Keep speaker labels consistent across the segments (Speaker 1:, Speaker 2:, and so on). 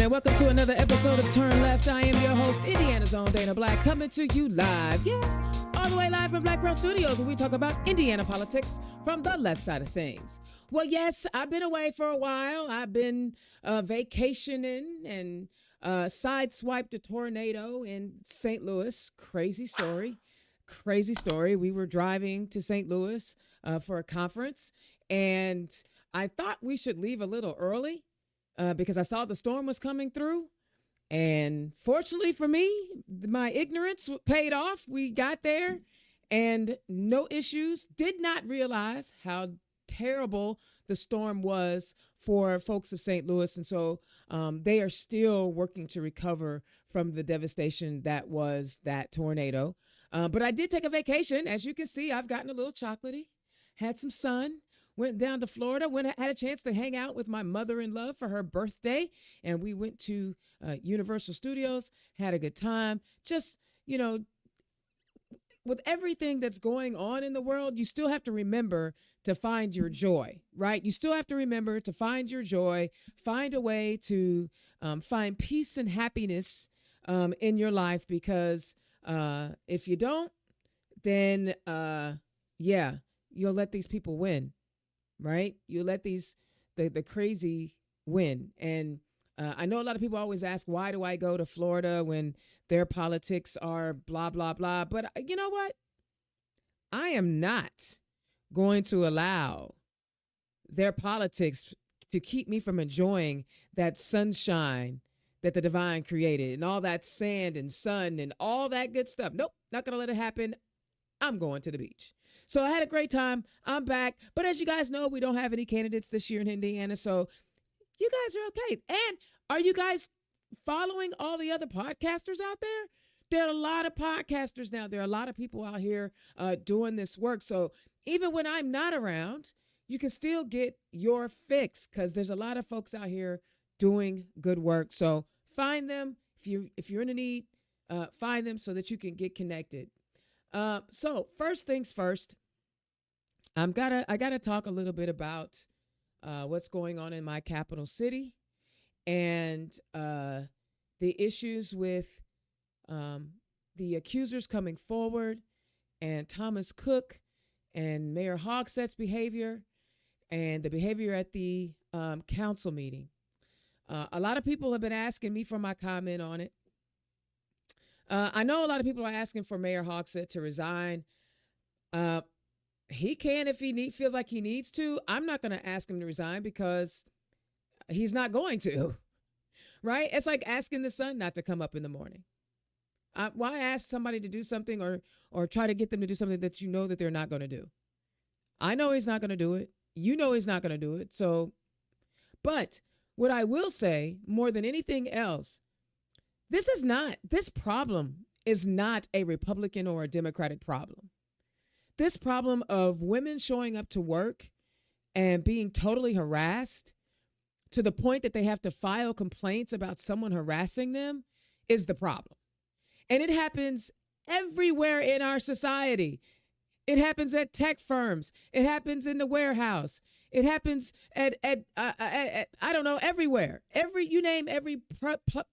Speaker 1: welcome to another episode of Turn Left. I am your host, Indiana's own Dana Black, coming to you live, yes, all the way live from Black Pearl Studios, where we talk about Indiana politics from the left side of things. Well, yes, I've been away for a while. I've been vacationing and sideswiped a tornado in St. Louis. Crazy story. We were driving to St. Louis for a conference, and I thought we should leave a little early because I saw the storm was coming through. And fortunately for me, my ignorance paid off. We got there and no issues. Did not realize how terrible the storm was for folks of St. Louis. And so they are still working to recover from the devastation that was that tornado. But I did take a vacation. As you can see, I've gotten a little chocolatey, had some sun. Went down to Florida, had a chance to hang out with my mother-in-law for her birthday. And we went to Universal Studios, had a good time. Just, with everything that's going on in the world, you still have to remember to find your joy, right? You still have to remember to find your joy, find a way to find peace and happiness in your life, because if you don't, then, you'll let these people win. Right? You let the crazy win. And I know a lot of people always ask, why do I go to Florida when their politics are blah, blah, blah. But you know what? I am not going to allow their politics to keep me from enjoying that sunshine that the divine created and all that sand and sun and all that good stuff. Nope, not going to let it happen. I'm going to the beach. So I had a great time. I'm back. But as you guys know, we don't have any candidates this year in Indiana. So you guys are okay. And are you guys following all the other podcasters out there? There are a lot of podcasters now. There are a lot of people out here doing this work. So even when I'm not around, you can still get your fix, because there's a lot of folks out here doing good work. So find them. If you're in a need, find them so that you can get connected. So first things first, I gotta talk a little bit about what's going on in my capital city and the issues with the accusers coming forward, and Thomas Cook and Mayor Hogsett's behavior and the behavior at the council meeting. A lot of people have been asking me for my comment on it. I know a lot of people are asking for Mayor Hogsett to resign. He can if he feels like he needs to. I'm not going to ask him to resign because he's not going to, right? It's like asking the sun not to come up in the morning. Why ask somebody to do something or try to get them to do something that you know that they're not going to do? I know he's not going to do it. You know he's not going to do it. So, but what I will say more than anything else, this problem is not a Republican or a Democratic problem. This problem of women showing up to work and being totally harassed to the point that they have to file complaints about someone harassing them is the problem. And it happens everywhere in our society. It happens at tech firms. It happens in the warehouse. It happens at I don't know, everywhere. You name every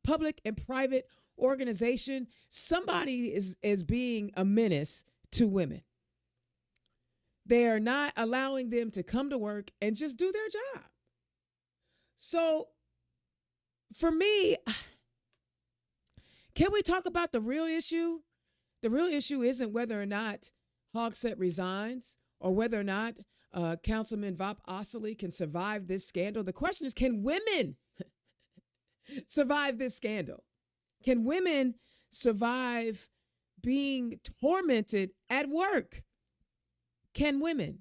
Speaker 1: public and private organization, somebody is being a menace to women. They are not allowing them to come to work and just do their job. So for me, can we talk about the real issue? The real issue isn't whether or not Hogsett resigns or whether or not Councilman Vop Osili can survive this scandal. The question is, can women survive this scandal? Can women survive being tormented at work? Can women?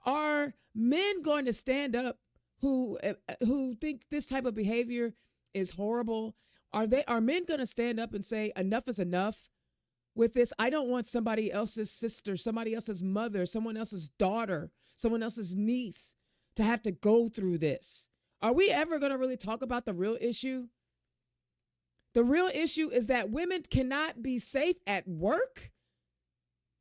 Speaker 1: Are men going to stand up who think this type of behavior is horrible? Are men going to stand up and say enough is enough with this? I don't want somebody else's sister, somebody else's mother, someone else's daughter, someone else's niece to have to go through this. Are we ever going to really talk about the real issue? The real issue is that women cannot be safe at work.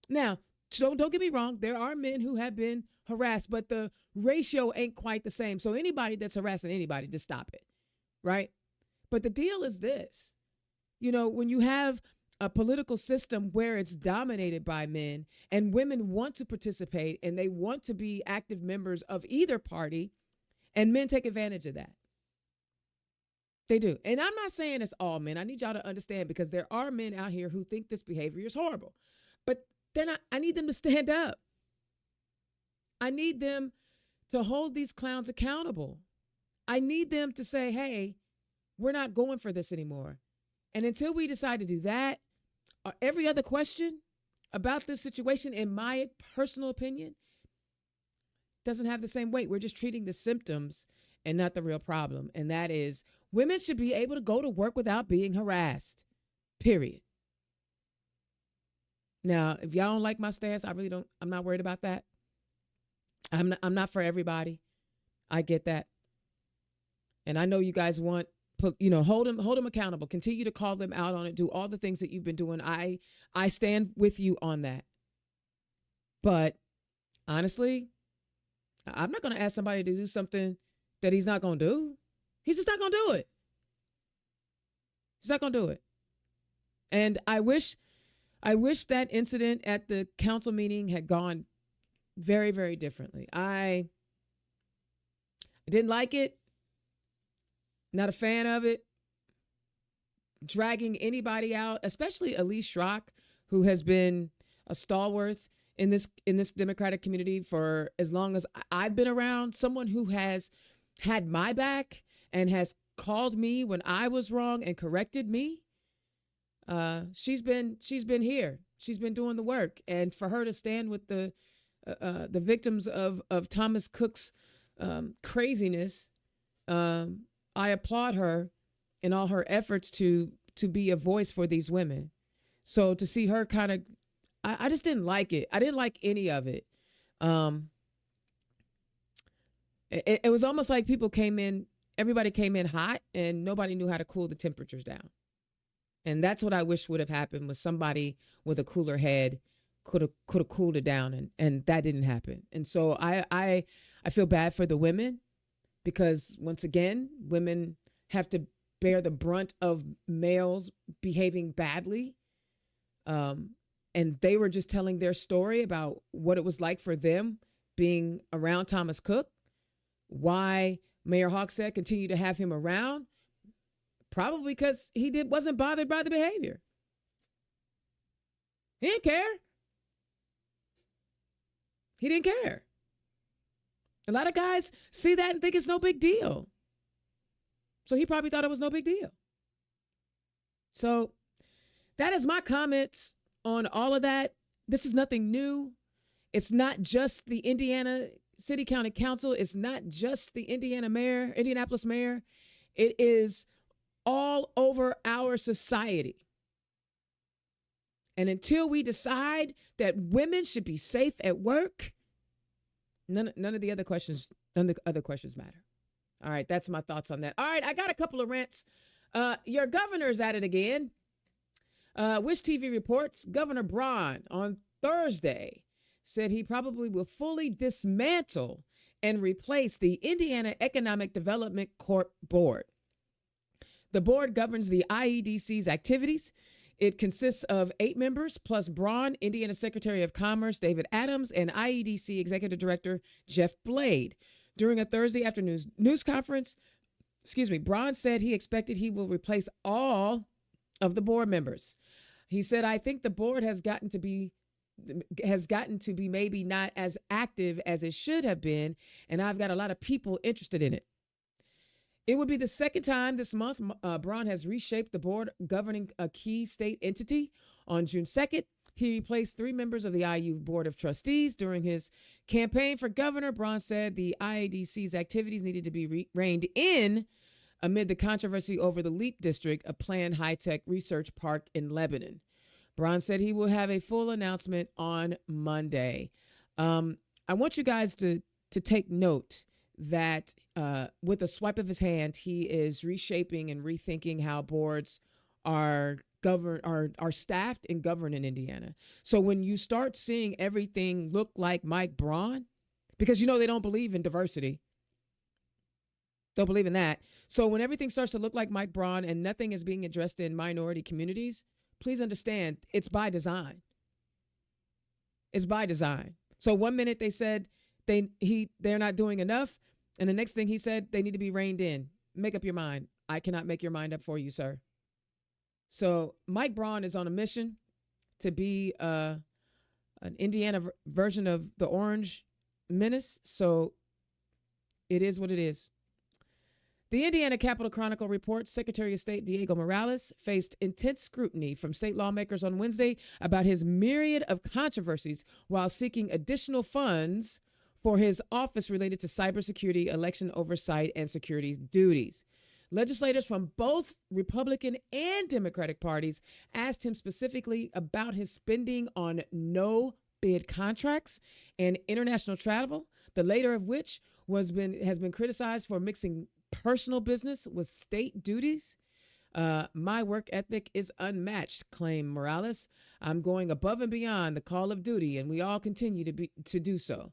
Speaker 1: Now, so don't get me wrong. There are men who have been harassed, but the ratio ain't quite the same. So anybody that's harassing anybody, just stop it, right? But the deal is this, when you have a political system where it's dominated by men and women want to participate and they want to be active members of either party, and men take advantage of that. They do. And I'm not saying it's all men. I need y'all to understand, because there are men out here who think this behavior is horrible, but they're not. I need them to stand up. I need them to hold these clowns accountable. I need them to say, hey, we're not going for this anymore. And until we decide to do that, every other question about this situation, in my personal opinion, doesn't have the same weight. We're just treating the symptoms and not the real problem. And that is, women should be able to go to work without being harassed, period. Now, if y'all don't like my stance, I'm not worried about that. I'm not for everybody. I get that. And I know you guys want, hold them accountable, continue to call them out on it, do all the things that you've been doing. I stand with you on that. But honestly, I'm not going to ask somebody to do something that he's not going to do. He's just not going to do it. He's not going to do it. And I wish that incident at the council meeting had gone very, very differently. I didn't like it. Not a fan of it. Dragging anybody out, especially Elise Schrock, who has been a stalwart in this Democratic community for as long as I've been around, someone who has had my back and has called me when I was wrong and corrected me. She's been here. She's been doing the work. And for her to stand with the victims of Thomas Cook's craziness, I applaud her in all her efforts to be a voice for these women. So to see her kind of, I just didn't like it. I didn't like any of it. It was almost like everybody came in hot and nobody knew how to cool the temperatures down. And that's what I wish would have happened, was somebody with a cooler head could have cooled it down, and that didn't happen. And so I feel bad for the women, because once again, women have to bear the brunt of males behaving badly. And they were just telling their story about what it was like for them being around Thomas Cook, why Mayor Hogsett continued to have him around, probably because he wasn't bothered by the behavior. He didn't care. He didn't care. A lot of guys see that and think it's no big deal. So he probably thought it was no big deal. So that is my comments on all of that. This is nothing new. It's not just the Indiana City County Council. It's not just the Indianapolis mayor. It is all over our society. And until we decide that women should be safe at work, none of the other questions matter. All right, that's my thoughts on that. All right, I got a couple of rants. Your governor's at it again. Wish TV reports Governor Braun on Thursday said he probably will fully dismantle and replace the Indiana Economic Development Corp Board. The board governs the IEDC's activities. It consists of 8 members plus Braun, Indiana Secretary of Commerce David Adams, and IEDC Executive Director Jeff Blade. During a Thursday afternoon news conference, Braun said he expected he will replace all of the board members. He said, "I think the board has gotten to be maybe not as active as it should have been, and I've got a lot of people interested in it." It would be the second time this month Braun has reshaped the board governing a key state entity. On June 2nd, he replaced 3 members of the IU Board of Trustees. During his campaign for governor, Braun said the IADC's activities needed to be reined in amid the controversy over the LEAP District, a planned high-tech research park in Lebanon. Braun said he will have a full announcement on Monday. I want you guys to take note that with a swipe of his hand, he is reshaping and rethinking how boards are staffed and governed in Indiana. So when you start seeing everything look like Mike Braun, because they don't believe in diversity. Don't believe in that. So when everything starts to look like Mike Braun and nothing is being addressed in minority communities, please understand it's by design. It's by design. So one minute they said they're not doing enough, and the next thing he said they need to be reined in. Make up your mind. I cannot make your mind up for you, sir. So Mike Braun is on a mission to be an Indiana version of the Orange Menace. So it is what it is. The Indiana Capitol Chronicle reports Secretary of State Diego Morales faced intense scrutiny from state lawmakers on Wednesday about his myriad of controversies while seeking additional funds for his office related to cybersecurity, election oversight, and security duties. Legislators from both Republican and Democratic parties asked him specifically about his spending on no bid contracts and international travel, the latter of which has been criticized for mixing personal business with state duties. My work ethic is unmatched, claimed Morales. I'm going above and beyond the call of duty, and we all continue to do so.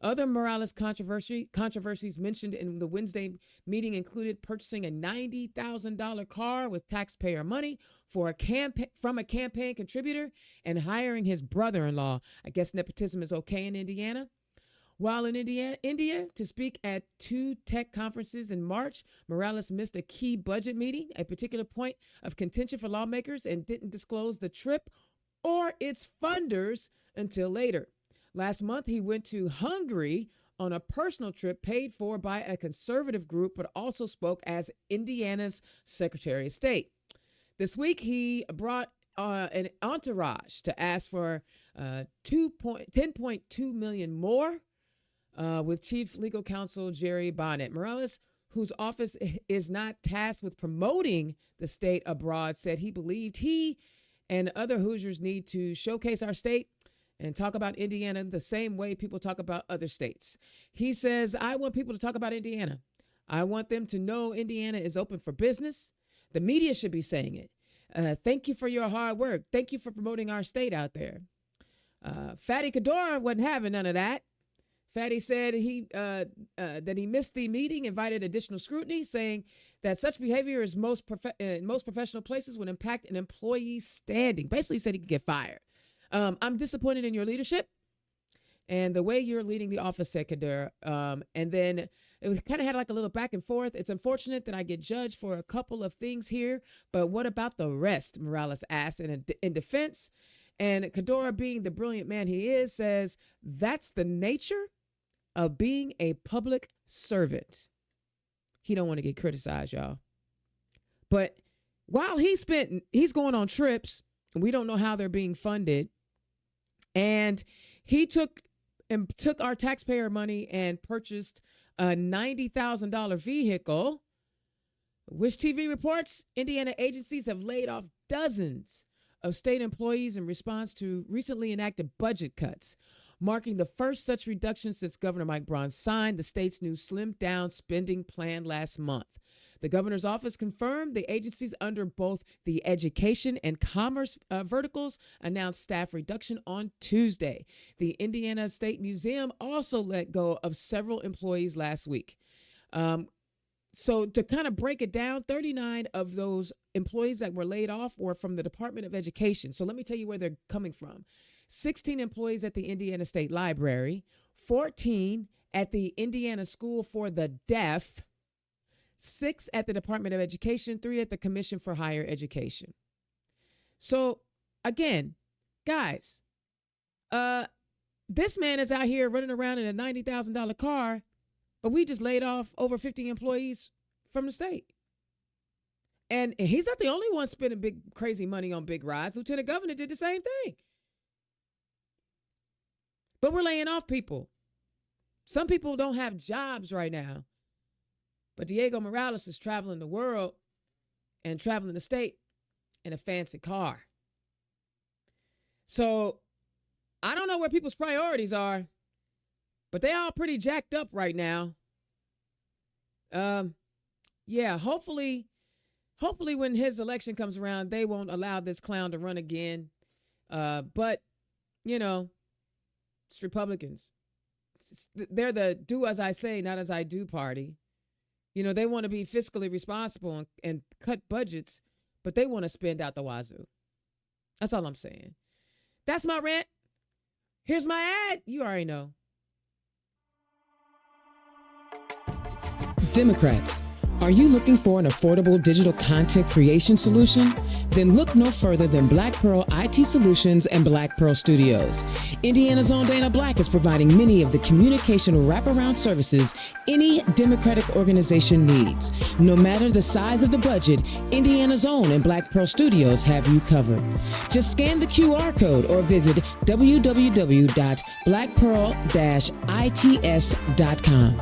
Speaker 1: Other Morales controversies mentioned in the Wednesday meeting included purchasing a $90,000 car with taxpayer money from a campaign contributor and hiring his brother-in-law. I guess nepotism is okay in Indiana. While in India to speak at two tech conferences in March, Morales missed a key budget meeting, a particular point of contention for lawmakers, and didn't disclose the trip or its funders until later. Last month, he went to Hungary on a personal trip paid for by a conservative group, but also spoke as Indiana's Secretary of State. This week, he brought an entourage to ask for $10.2 million more with Chief Legal Counsel Jerry Bonnet. Morales, whose office is not tasked with promoting the state abroad, said he believed he and other Hoosiers need to showcase our state and talk about Indiana the same way people talk about other states. He says, I want people to talk about Indiana. I want them to know Indiana is open for business. The media should be saying it. Thank you for your hard work. Thank you for promoting our state out there. Fatty Cadora wasn't having none of that. Fatty said that he missed the meeting, invited additional scrutiny, saying that such behavior is in most professional places would impact an employee's standing. Basically, he said he could get fired. I'm disappointed in your leadership and the way you're leading the office, said Cadora. And then it kind of had like a little back and forth. It's unfortunate that I get judged for a couple of things here, but what about the rest? Morales asked in defense. And Cadora, being the brilliant man he is, says that's the nature of being a public servant. He don't want to get criticized, y'all. But while he's going on trips, and we don't know how they're being funded, and he took our taxpayer money and purchased a $90,000 vehicle. Wish TV reports Indiana agencies have laid off dozens of state employees in response to recently enacted budget cuts, marking the first such reduction since Governor Mike Braun signed the state's new slimmed-down spending plan last month. The governor's office confirmed the agencies under both the education and commerce verticals announced staff reduction on Tuesday. The Indiana State Museum also let go of several employees last week. So to kind of break it down, 39 of those employees that were laid off were from the Department of Education. So let me tell you where they're coming from. 16 employees at the Indiana State Library, 14 at the Indiana School for the Deaf, 6 at the Department of Education, 3 at the Commission for Higher Education. So again, guys, this man is out here running around in a $90,000 car, but we just laid off over 50 employees from the state. And he's not the only one spending big, crazy money on big rides. Lieutenant Governor did the same thing. But we're laying off people. Some people don't have jobs right now. But Diego Morales is traveling the world and traveling the state in a fancy car. So I don't know where people's priorities are, but they all pretty jacked up right now. Yeah, hopefully when his election comes around, they won't allow this clown to run again. But, you know, it's Republicans. They're the do as I say, not as I do party. You know, they want to be fiscally responsible and cut budgets, but they want to spend out the wazoo. That's all I'm saying. That's my rant. Here's my ad. You already know. Democrats, are you looking for an affordable digital content creation solution? Then look no further than Black Pearl IT Solutions and Black Pearl Studios. Indiana's own Dana Black is providing many of the communication wraparound services any Democratic organization needs. No matter the size of the budget, Indiana's own and Black Pearl Studios have you covered. Just scan the QR code or visit www.blackpearl-its.com.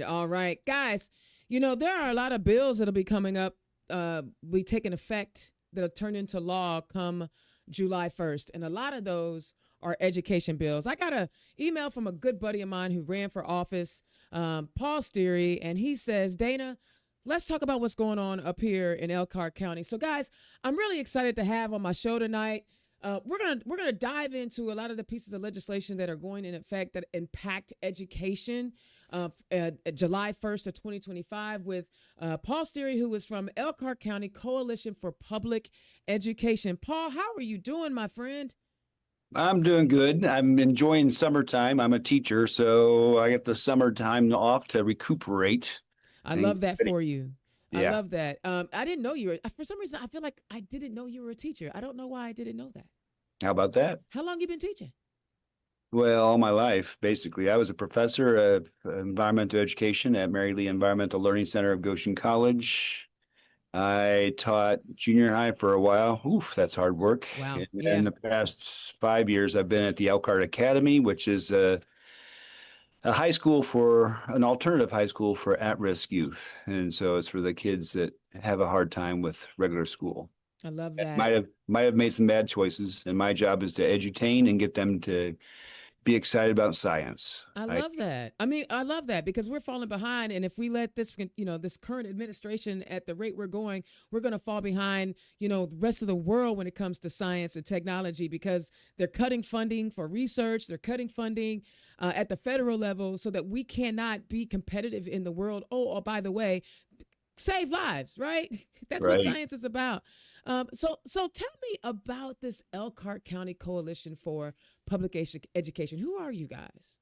Speaker 1: All right, guys. You know, there are a lot of bills that'll be coming up, be taking effect, that'll turn into law come July 1st. And a lot of those are education bills. I got an email from a good buddy of mine who ran for office, Paul Steury, and he says, Dana, let's talk about what's going on up here in Elkhart County. So, guys, I'm really excited to have on my show tonight. We're gonna dive into a lot of the pieces of legislation that are going in effect that impact education. July 1st of 2025 with Paul Steury, who is from Elkhart County Coalition for Public Education. Paul, how are you doing, my friend?
Speaker 2: I'm doing good. I'm enjoying summertime. I'm a teacher, so I get the summertime off to recuperate.
Speaker 1: I love that for you.
Speaker 2: Yeah.
Speaker 1: I love that. I didn't know you were, for some reason, I feel like I didn't know you were a teacher. I don't know why I didn't know that.
Speaker 2: How about that?
Speaker 1: How long you been teaching?
Speaker 2: Well, all my life, basically. I was a professor of environmental education at Mary Lee Environmental Learning Center of Goshen College. I taught junior high for a while. Oof, that's hard work.
Speaker 1: Wow.
Speaker 2: In the past 5 years, I've been at the Elkhart Academy, which is a high school an alternative high school for at-risk youth. And so it's for the kids that have a hard time with regular school.
Speaker 1: I love that.
Speaker 2: Might have made some bad choices, and my job is to edutain and get them to be excited about science.
Speaker 1: I love that. I mean, I love that because we're falling behind. And if we let this, this current administration at the rate we're going, we're going to fall behind, the rest of the world when it comes to science and technology because they're cutting funding for research. They're cutting funding at the federal level so that we cannot be competitive in the world. Oh, by the way, save lives, right? That's right. What science is about. So tell me about this Elkhart County Coalition for Public Education. Who are you guys?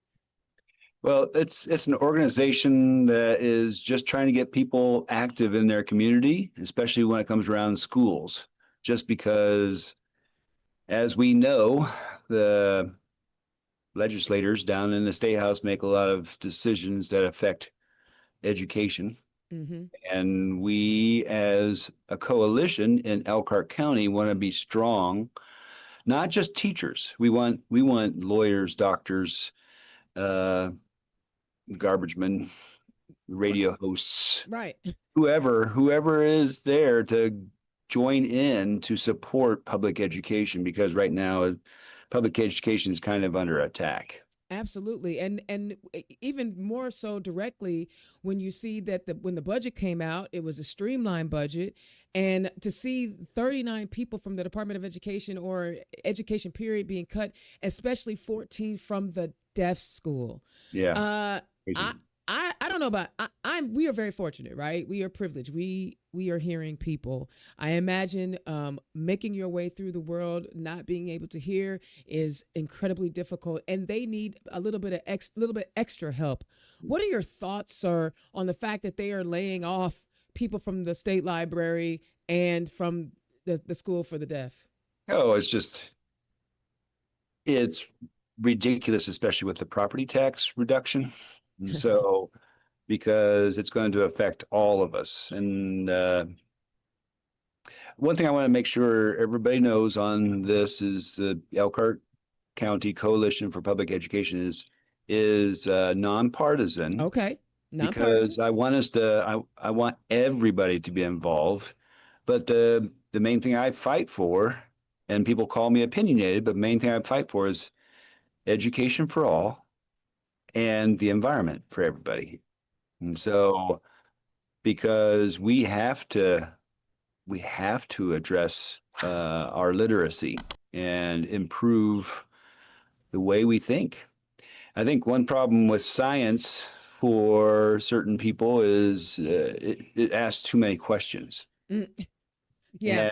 Speaker 2: Well, it's an organization that is just trying to get people active in their community, especially when it comes around schools. Just because, as we know, the legislators down in the State House make a lot of decisions that affect education. Mm-hmm. And we, as a coalition in Elkhart County, want to be strong, not just teachers. We want lawyers, doctors, garbage men, radio hosts,
Speaker 1: right?
Speaker 2: Whoever is there to join in to support public education, because right now public education is kind of under attack.
Speaker 1: Absolutely. And even more so directly when you see that when the budget came out, it was a streamlined budget. And to see 39 people from the Department of Education or education period being cut, especially 14 from the deaf school.
Speaker 2: Yeah.
Speaker 1: I don't know about we are very fortunate, right? We are privileged. We are hearing people. I imagine making your way through the world, not being able to hear is incredibly difficult, and they need a little bit extra help. What are your thoughts, sir, on the fact that they are laying off people from the state library and from the school for the deaf?
Speaker 2: Oh, it's ridiculous, especially with the property tax reduction. So, because it's going to affect all of us. And one thing I want to make sure everybody knows on this is the Elkhart County Coalition for Public Education is nonpartisan
Speaker 1: Okay. Nonpartisan.
Speaker 2: because I want everybody to be involved. But the main thing I fight for, and people call me opinionated, but the main thing I fight for is education for all and the environment for everybody. And so because we have to address our literacy and improve the way we think. I think one problem with science for certain people is it asks too many questions.
Speaker 1: Mm, yeah.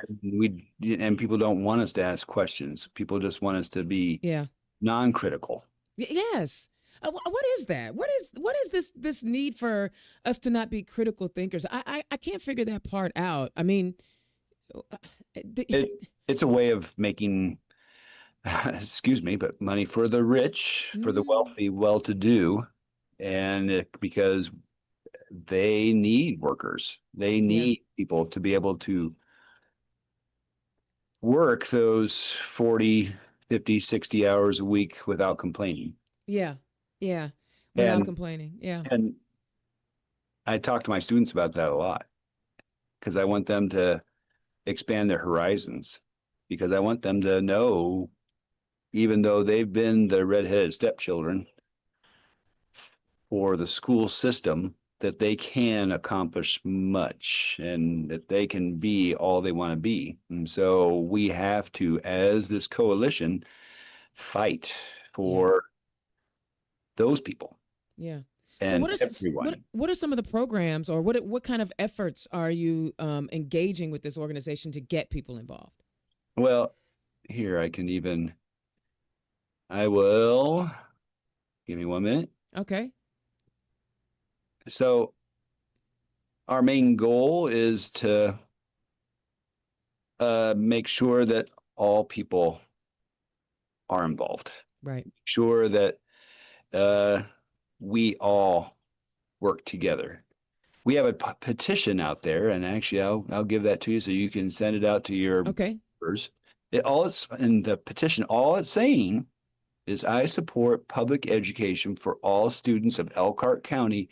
Speaker 2: And people don't want us to ask questions. People just want us to be
Speaker 1: Yeah.
Speaker 2: non-critical.
Speaker 1: Yes. What is that? What is this need for us to not be critical thinkers? I can't figure that part out. I mean,
Speaker 2: It's a way of making, excuse me, but money for the rich, for the
Speaker 1: Mm,
Speaker 2: wealthy, well-to-do, because they need workers. They
Speaker 1: yeah.
Speaker 2: need people to be able to work those 40, 50, 60 hours a week without complaining.
Speaker 1: Yeah. Yeah. Without
Speaker 2: And
Speaker 1: complaining. Yeah.
Speaker 2: and I talk to my students about that a lot because I want them to expand their horizons because I want them to know, even though they've been the redheaded stepchildren for the school system, that they can accomplish much and that they can be all they want to be. And so we have to, as this coalition, fight
Speaker 1: Yeah.
Speaker 2: for those people
Speaker 1: Yeah. So
Speaker 2: and everyone.
Speaker 1: what are some of the programs or what kind of efforts are you engaging with this organization to get people involved?
Speaker 2: Well, here I will give me 1 minute.
Speaker 1: Okay.
Speaker 2: So our main goal is to make sure that all people are involved.
Speaker 1: Right.
Speaker 2: Sure that we all work together. We have a petition out there, and actually, I'll give that to you so you can send it out to your
Speaker 1: Okay.
Speaker 2: members. In the petition, all it's saying is I support public education for all students of Elkhart County,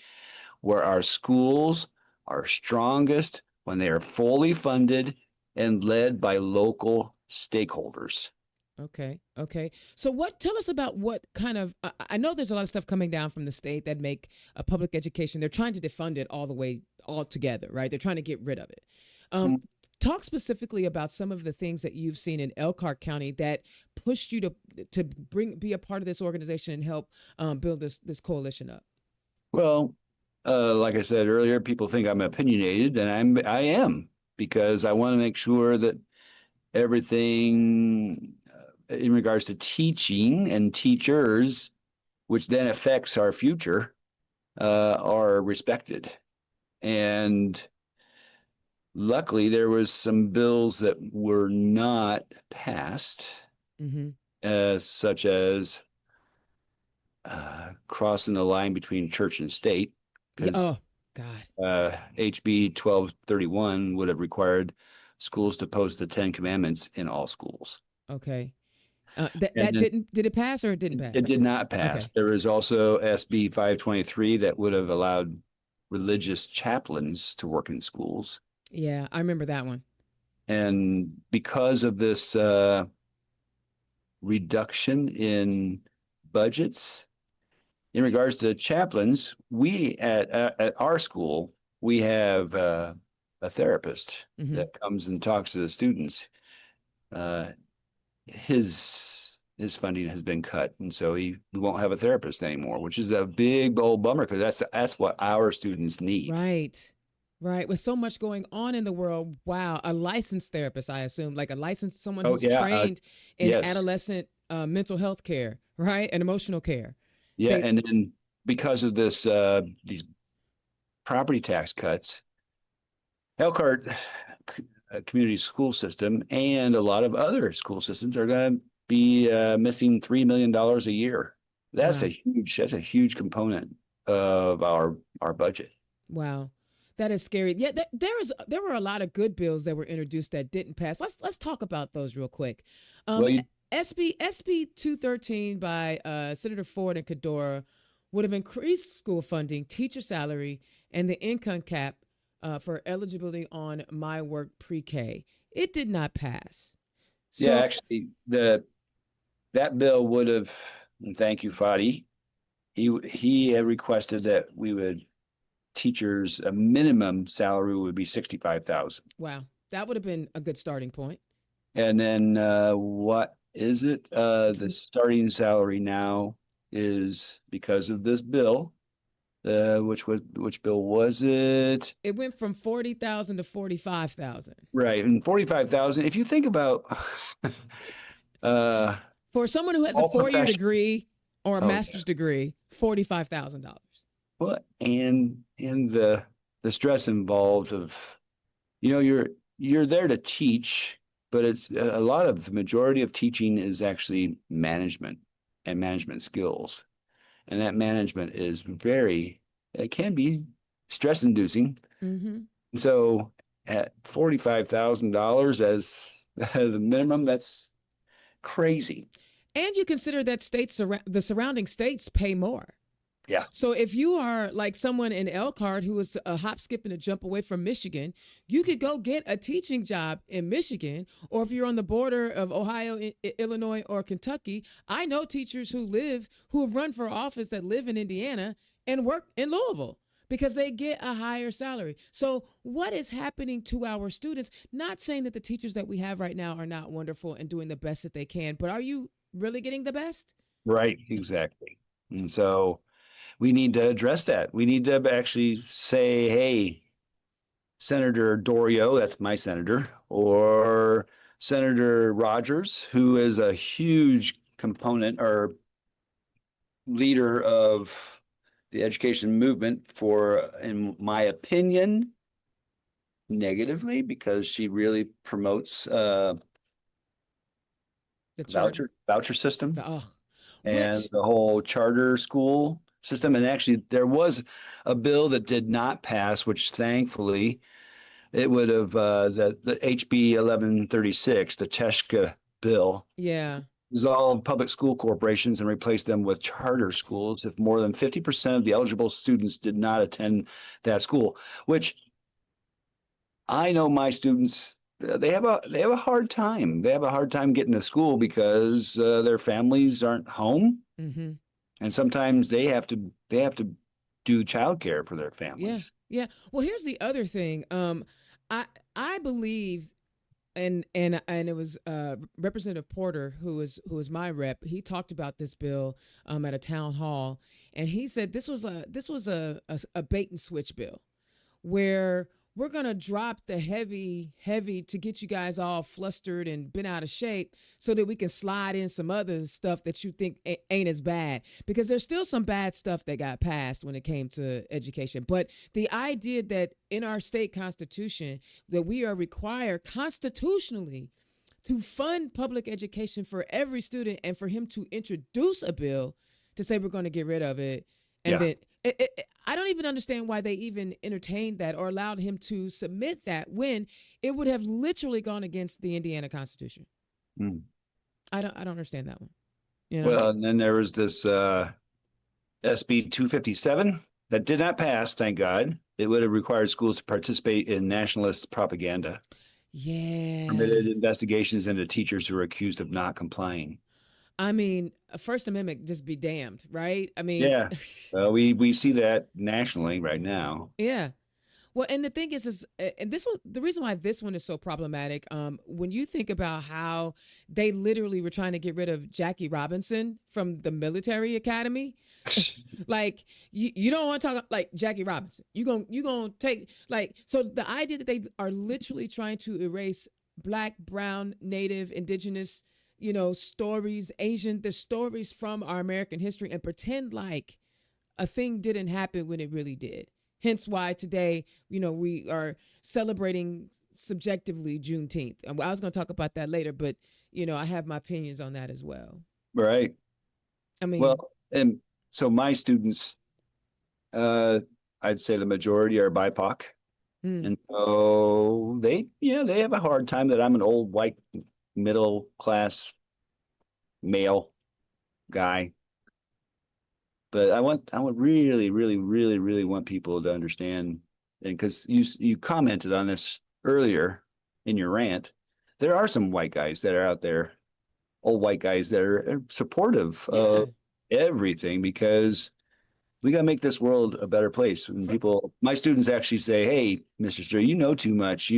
Speaker 2: where our schools are strongest when they are fully funded and led by local stakeholders.
Speaker 1: Okay. Okay. So tell us about what kind of, I know there's a lot of stuff coming down from the state that make a public education, they're trying to defund it all together, right? They're trying to get rid of it. Um, Talk specifically about some of the things that you've seen in Elkhart County that pushed you to be a part of this organization and help build this coalition up.
Speaker 2: Well, like I said earlier, people think I'm opinionated, and I am because I want to make sure that everything in regards to teaching and teachers, which then affects our future, are respected. And luckily, there was some bills that were not passed,
Speaker 1: Mm-hmm.
Speaker 2: such as crossing the line between church and state,
Speaker 1: Yeah.
Speaker 2: because
Speaker 1: Oh, God.
Speaker 2: HB 1231 would have required schools to post the 10 Commandments in all schools.
Speaker 1: Okay.
Speaker 2: And
Speaker 1: That did it pass or it didn't
Speaker 2: it
Speaker 1: pass?
Speaker 2: did not pass.
Speaker 1: Okay.
Speaker 2: There was also SB 523 that would have allowed religious chaplains to work in schools.
Speaker 1: Yeah, I remember that one.
Speaker 2: And because of this reduction in budgets, in regards to chaplains, we at our school, we have a therapist
Speaker 1: Mm-hmm.
Speaker 2: that comes and talks to the students. His funding has been cut, and so we won't have a therapist anymore, which is a big old bummer because that's what our students need.
Speaker 1: Right. Right. With so much going on in the world, wow, a licensed therapist, I assume, like someone
Speaker 2: Oh
Speaker 1: who's
Speaker 2: yeah,
Speaker 1: trained in
Speaker 2: yes,
Speaker 1: adolescent mental health care, right, and emotional care.
Speaker 2: yeah,
Speaker 1: They,
Speaker 2: and then because of these property tax cuts, Elkhart community school system and a lot of other school systems are going to be missing $3 million a year.
Speaker 1: wow,
Speaker 2: That's a huge component of our budget.
Speaker 1: wow. That is scary. Yeah, there were a lot of good bills that were introduced that didn't pass. Let's talk about those real quick.
Speaker 2: Well, you,
Speaker 1: SB 213 by Senator Ford and Cadora would have increased school funding, teacher salary, and the income cap for eligibility on My Work Pre-K. It did not pass.
Speaker 2: yeah,
Speaker 1: So
Speaker 2: actually, that bill would have, and thank you, Fadi. He had requested that we would teachers a minimum salary would be 65,000.
Speaker 1: wow, that would have been a good starting point.
Speaker 2: And then what is it? The starting salary now is because of this bill. Which bill was it?
Speaker 1: It went from 40,000 to 45,000.
Speaker 2: Right, and 45,000. If you think about uh
Speaker 1: For someone who has a
Speaker 2: all
Speaker 1: 4-year
Speaker 2: professions.
Speaker 1: degree or a
Speaker 2: Oh,
Speaker 1: master's degree, $45,000.
Speaker 2: well, and the stress involved of, you're there to teach, but it's a lot of the majority of teaching is actually management and management skills. And that management is it can be stress inducing.
Speaker 1: Mm-hmm.
Speaker 2: So at $45,000 as the minimum, that's crazy.
Speaker 1: And you consider that the surrounding states pay more.
Speaker 2: Yeah.
Speaker 1: So if you are like someone in Elkhart who is a hop, skip, and a jump away from Michigan, you could go get a teaching job in Michigan. Or if you're on the border of Ohio, Illinois, or Kentucky, I know teachers who have run for office that live in Indiana and work in Louisville because they get a higher salary. So what is happening to our students? Not saying that the teachers that we have right now are not wonderful and doing the best that they can, but are you really getting the best?
Speaker 2: Right, exactly. And so we need to address that. We need to actually say, hey, Senator Dorio, that's my senator, or Senator Rogers, who is a huge component or leader of the education movement for, in my opinion, negatively, because she really promotes
Speaker 1: The charter.
Speaker 2: voucher system
Speaker 1: Oh,
Speaker 2: and
Speaker 1: which
Speaker 2: the whole charter school system. And actually, there was a bill that did not pass, which thankfully it would have the HB 1136, the Teshka bill,
Speaker 1: yeah.
Speaker 2: dissolve public school corporations and replace them with charter schools if more than 50% of the eligible students did not attend that school, which I know my students, they have a hard time. They have a hard time getting to school because their families aren't home,
Speaker 1: Mm-hmm.
Speaker 2: and sometimes they have to do childcare for their
Speaker 1: Yeah.
Speaker 2: families.
Speaker 1: Yeah. Well, here's the other thing. I believe, and it was Representative Porter who is my rep. He talked about this bill at a town hall, and he said this was a bait and switch bill, where we're gonna drop the heavy to get you guys all flustered and bent out of shape so that we can slide in some other stuff that you think ain't as bad, because there's still some bad stuff that got passed when it came to education. But the idea that in our state constitution that we are required constitutionally to fund public education for every student, and for him to introduce a bill to say we're going to get rid of it, and
Speaker 2: Yeah.
Speaker 1: then I don't even understand why they even entertained that or allowed him to submit that when it would have literally gone against the Indiana Constitution.
Speaker 2: Mm.
Speaker 1: I don't understand that one. You know?
Speaker 2: Well, and then there was this SB 257 that did not pass, thank God. It would have required schools to participate in nationalist propaganda,
Speaker 1: Yeah.
Speaker 2: permitted investigations into teachers who are accused of not complying.
Speaker 1: I mean, a First Amendment just be damned, right? I mean,
Speaker 2: Yeah. We see that nationally right now.
Speaker 1: yeah. Well, and the thing is, and this one, the reason why this one is so problematic, when you think about how they literally were trying to get rid of Jackie Robinson from the military academy, like you don't want to talk like Jackie Robinson. You gonna take like, so the idea that they are literally trying to erase Black, Brown, Native, Indigenous, stories, the stories from our American history, and pretend like a thing didn't happen when it really did. Hence why today, we are celebrating subjectively Juneteenth. And I was going to talk about that later, but, I have my opinions on that as well.
Speaker 2: Right.
Speaker 1: I mean,
Speaker 2: Well, and so my students, I'd say the majority are BIPOC.
Speaker 1: Mm.
Speaker 2: And so they have a hard time that I'm an old white middle class male guy. But I would really, really, really, really want people to understand, and because you commented on this earlier in your rant, there are some white guys that are out there, old white guys that are supportive of
Speaker 1: Yeah.
Speaker 2: everything because we got to make this world a better place. When
Speaker 1: For,
Speaker 2: my students actually say, "Hey, Mr. Steury, you know too much.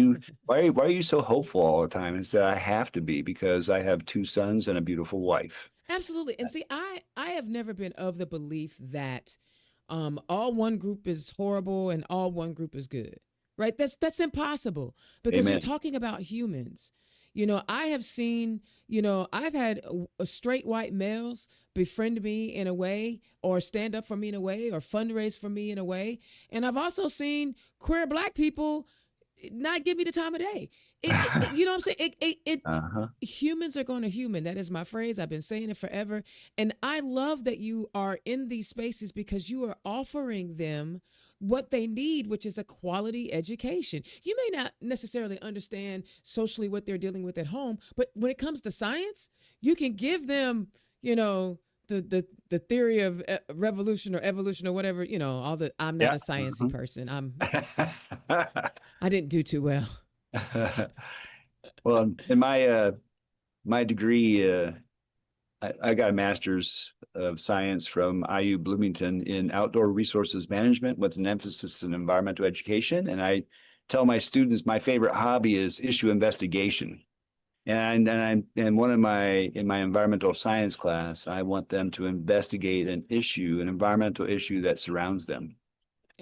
Speaker 2: Why are you so hopeful all the time?" And I said, "I have to be because I have two sons and a beautiful wife."
Speaker 1: absolutely. And see, I have never been of the belief that all one group is horrible and all one group is good. Right? That's impossible because you're
Speaker 2: Amen.
Speaker 1: talking about humans. I have seen, I've had straight white males befriend me in a way or stand up for me in a way or fundraise for me in a way. And I've also seen queer black people not give me the time of day. You know what I'm saying?
Speaker 2: Uh-huh.
Speaker 1: Humans are going to human. That is my phrase. I've been saying it forever. And I love that you are in these spaces because you are offering them what they need, which is a quality education. You may not necessarily understand socially what they're dealing with at home, but when it comes to science, you can give them, you know, the theory of revolution or evolution or whatever, all the I'm not
Speaker 2: Yeah.
Speaker 1: a sciencey
Speaker 2: Mhm.
Speaker 1: person. I didn't do too well.
Speaker 2: Well, in my degree, I got a master's of science from IU Bloomington in outdoor resources management with an emphasis in environmental education. And I tell my students my favorite hobby is issue investigation. And one of in my environmental science class, I want them to investigate an environmental issue that surrounds them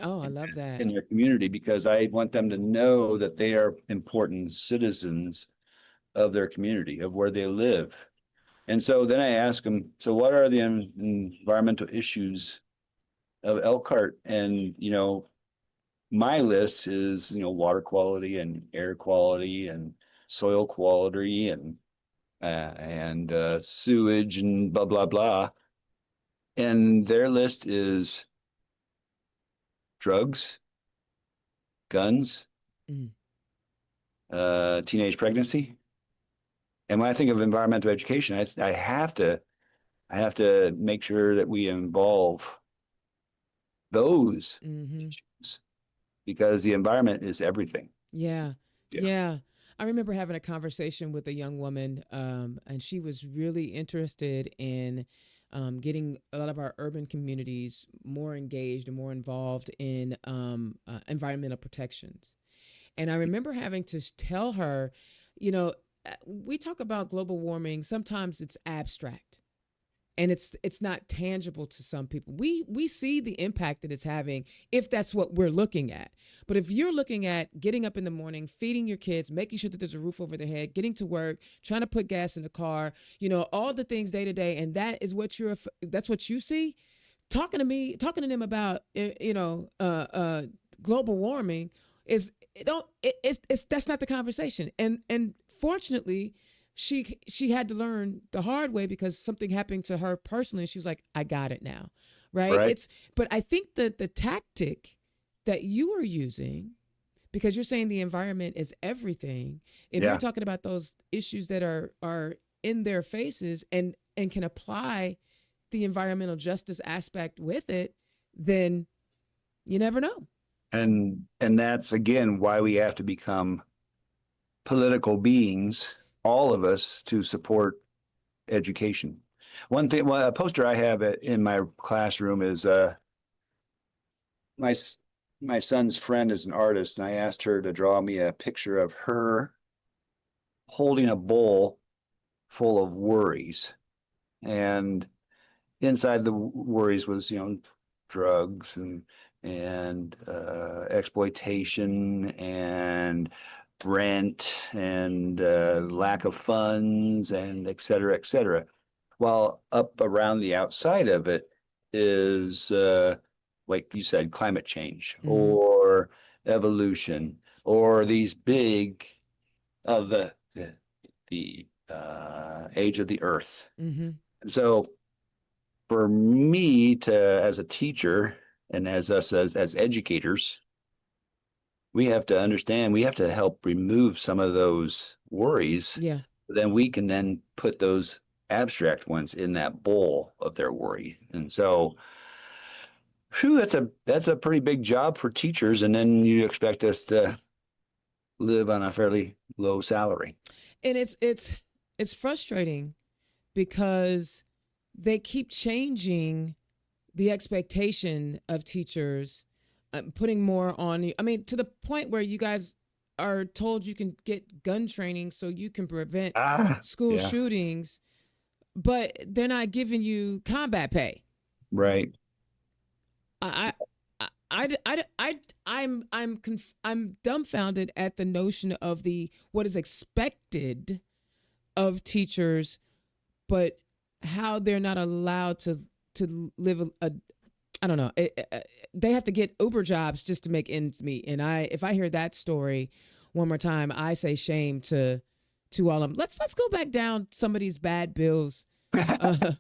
Speaker 1: Oh, I love that.
Speaker 2: in their community because I want them to know that they are important citizens of their community, of where they live. And so then I ask them, so what are the environmental issues of Elkhart? And, my list is, water quality and air quality and soil quality and sewage and blah, blah, blah. And their list is drugs, guns,
Speaker 1: Mm.
Speaker 2: teenage pregnancy. And when I think of environmental education, I have to make sure that we involve those
Speaker 1: Hmm.
Speaker 2: issues because the environment is everything.
Speaker 1: Yeah.
Speaker 2: Yeah.
Speaker 1: Yeah. I remember having a conversation with a young woman, and she was really interested in getting a lot of our urban communities more engaged and more involved in environmental protections. And I remember having to tell her, we talk about global warming, sometimes it's abstract and it's not tangible to some people. We see the impact that it's having if that's what we're looking at. But if you're looking at getting up in the morning, feeding your kids, making sure that there's a roof over their head, getting to work, trying to put gas in the car, all the things day to day, and that's what you see. Talking to them about global warming is it don't it's that's not the conversation. And fortunately, she had to learn the hard way because something happened to her personally and she was like, I got it now. Right?
Speaker 2: Right.
Speaker 1: It's But I think that the tactic that you are using, because you're saying the environment is everything, if you're
Speaker 2: Yeah.
Speaker 1: talking about those issues that are in their faces and can apply the environmental justice aspect with it, then you never know.
Speaker 2: And that's again why we have to become political beings, all of us, to support education. One thing, a poster I have in my classroom is my my son's friend is an artist, and I asked her to draw me a picture of her holding a bowl full of worries, and inside the worries was, drugs and exploitation and rent and lack of funds and et cetera, et cetera. While up around the outside of it is, like you said, climate change
Speaker 1: Mm-hmm.
Speaker 2: or evolution or these big of the age of the earth.
Speaker 1: Mm-hmm.
Speaker 2: And so for me to, as a teacher and as us as educators, we have to understand, we have to help remove some of those worries.
Speaker 1: Yeah.
Speaker 2: Then we can then put those abstract ones in that bowl of their worry. And so, whew, that's a pretty big job for teachers. And then you expect us to live on a fairly low salary.
Speaker 1: And it's frustrating because they keep changing the expectation of teachers, putting more on you. I mean, to the point where you guys are told you can get gun training so you can prevent school
Speaker 2: Yeah,
Speaker 1: shootings, but they're not giving you combat pay.
Speaker 2: right.
Speaker 1: I, I'm dumbfounded at the notion of the what is expected of teachers, but how they're not allowed to live a I don't know. They have to get Uber jobs just to make ends meet. And if I hear that story one more time, I say shame to all of them. Let's go back down some of these bad bills. Uh,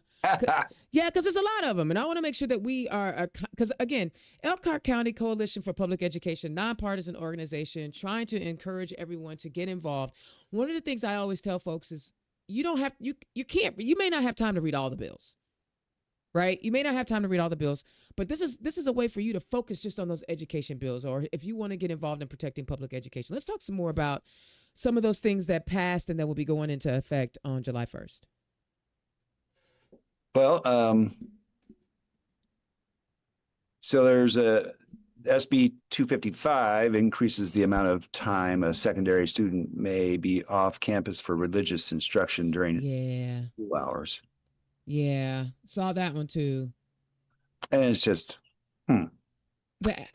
Speaker 1: yeah, because there's a lot of them, and I want to make sure that we are. Because again, Elkhart County Coalition for Public Education, nonpartisan organization, trying to encourage everyone to get involved. One of the things I always tell folks is you don't have you can't you may not have time to read all the bills. Right? You may not have time to read all the bills, but this is a way for you to focus just on those education bills, or if you want to get involved in protecting public education. Let's talk some more about some of those things that passed and that will be going into effect on July 1st.
Speaker 2: Well, so there's a SB 255 increases the amount of time a secondary student may be off campus for religious instruction during
Speaker 1: Yeah.
Speaker 2: school hours.
Speaker 1: Yeah. Saw that one too.
Speaker 2: And it's just,
Speaker 1: That,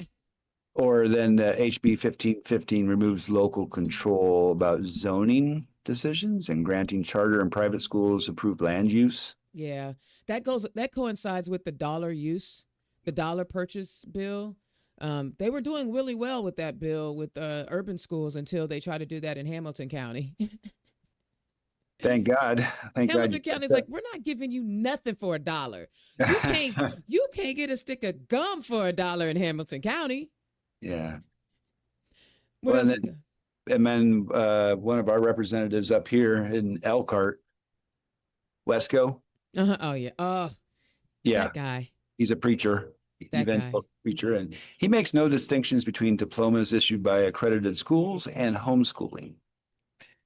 Speaker 2: Or then the HB 1515 removes local control about zoning decisions and granting charter and private schools approved land use.
Speaker 1: yeah. That coincides with the dollar purchase bill. They were doing really well with that bill with urban schools until they tried to do that in Hamilton County.
Speaker 2: Thank God. Thank God.
Speaker 1: Hamilton County is like, we're not giving you nothing for $1. You can't get a stick of gum for $1 in Hamilton County.
Speaker 2: Yeah.
Speaker 1: What
Speaker 2: Well,
Speaker 1: else?
Speaker 2: and then one of our representatives up here in Elkhart, Wesco.
Speaker 1: Oh yeah. Oh,
Speaker 2: Yeah,
Speaker 1: that guy.
Speaker 2: he's a preacher,
Speaker 1: That guy.
Speaker 2: evangelical preacher, and he makes no distinctions between diplomas issued by accredited schools and homeschooling.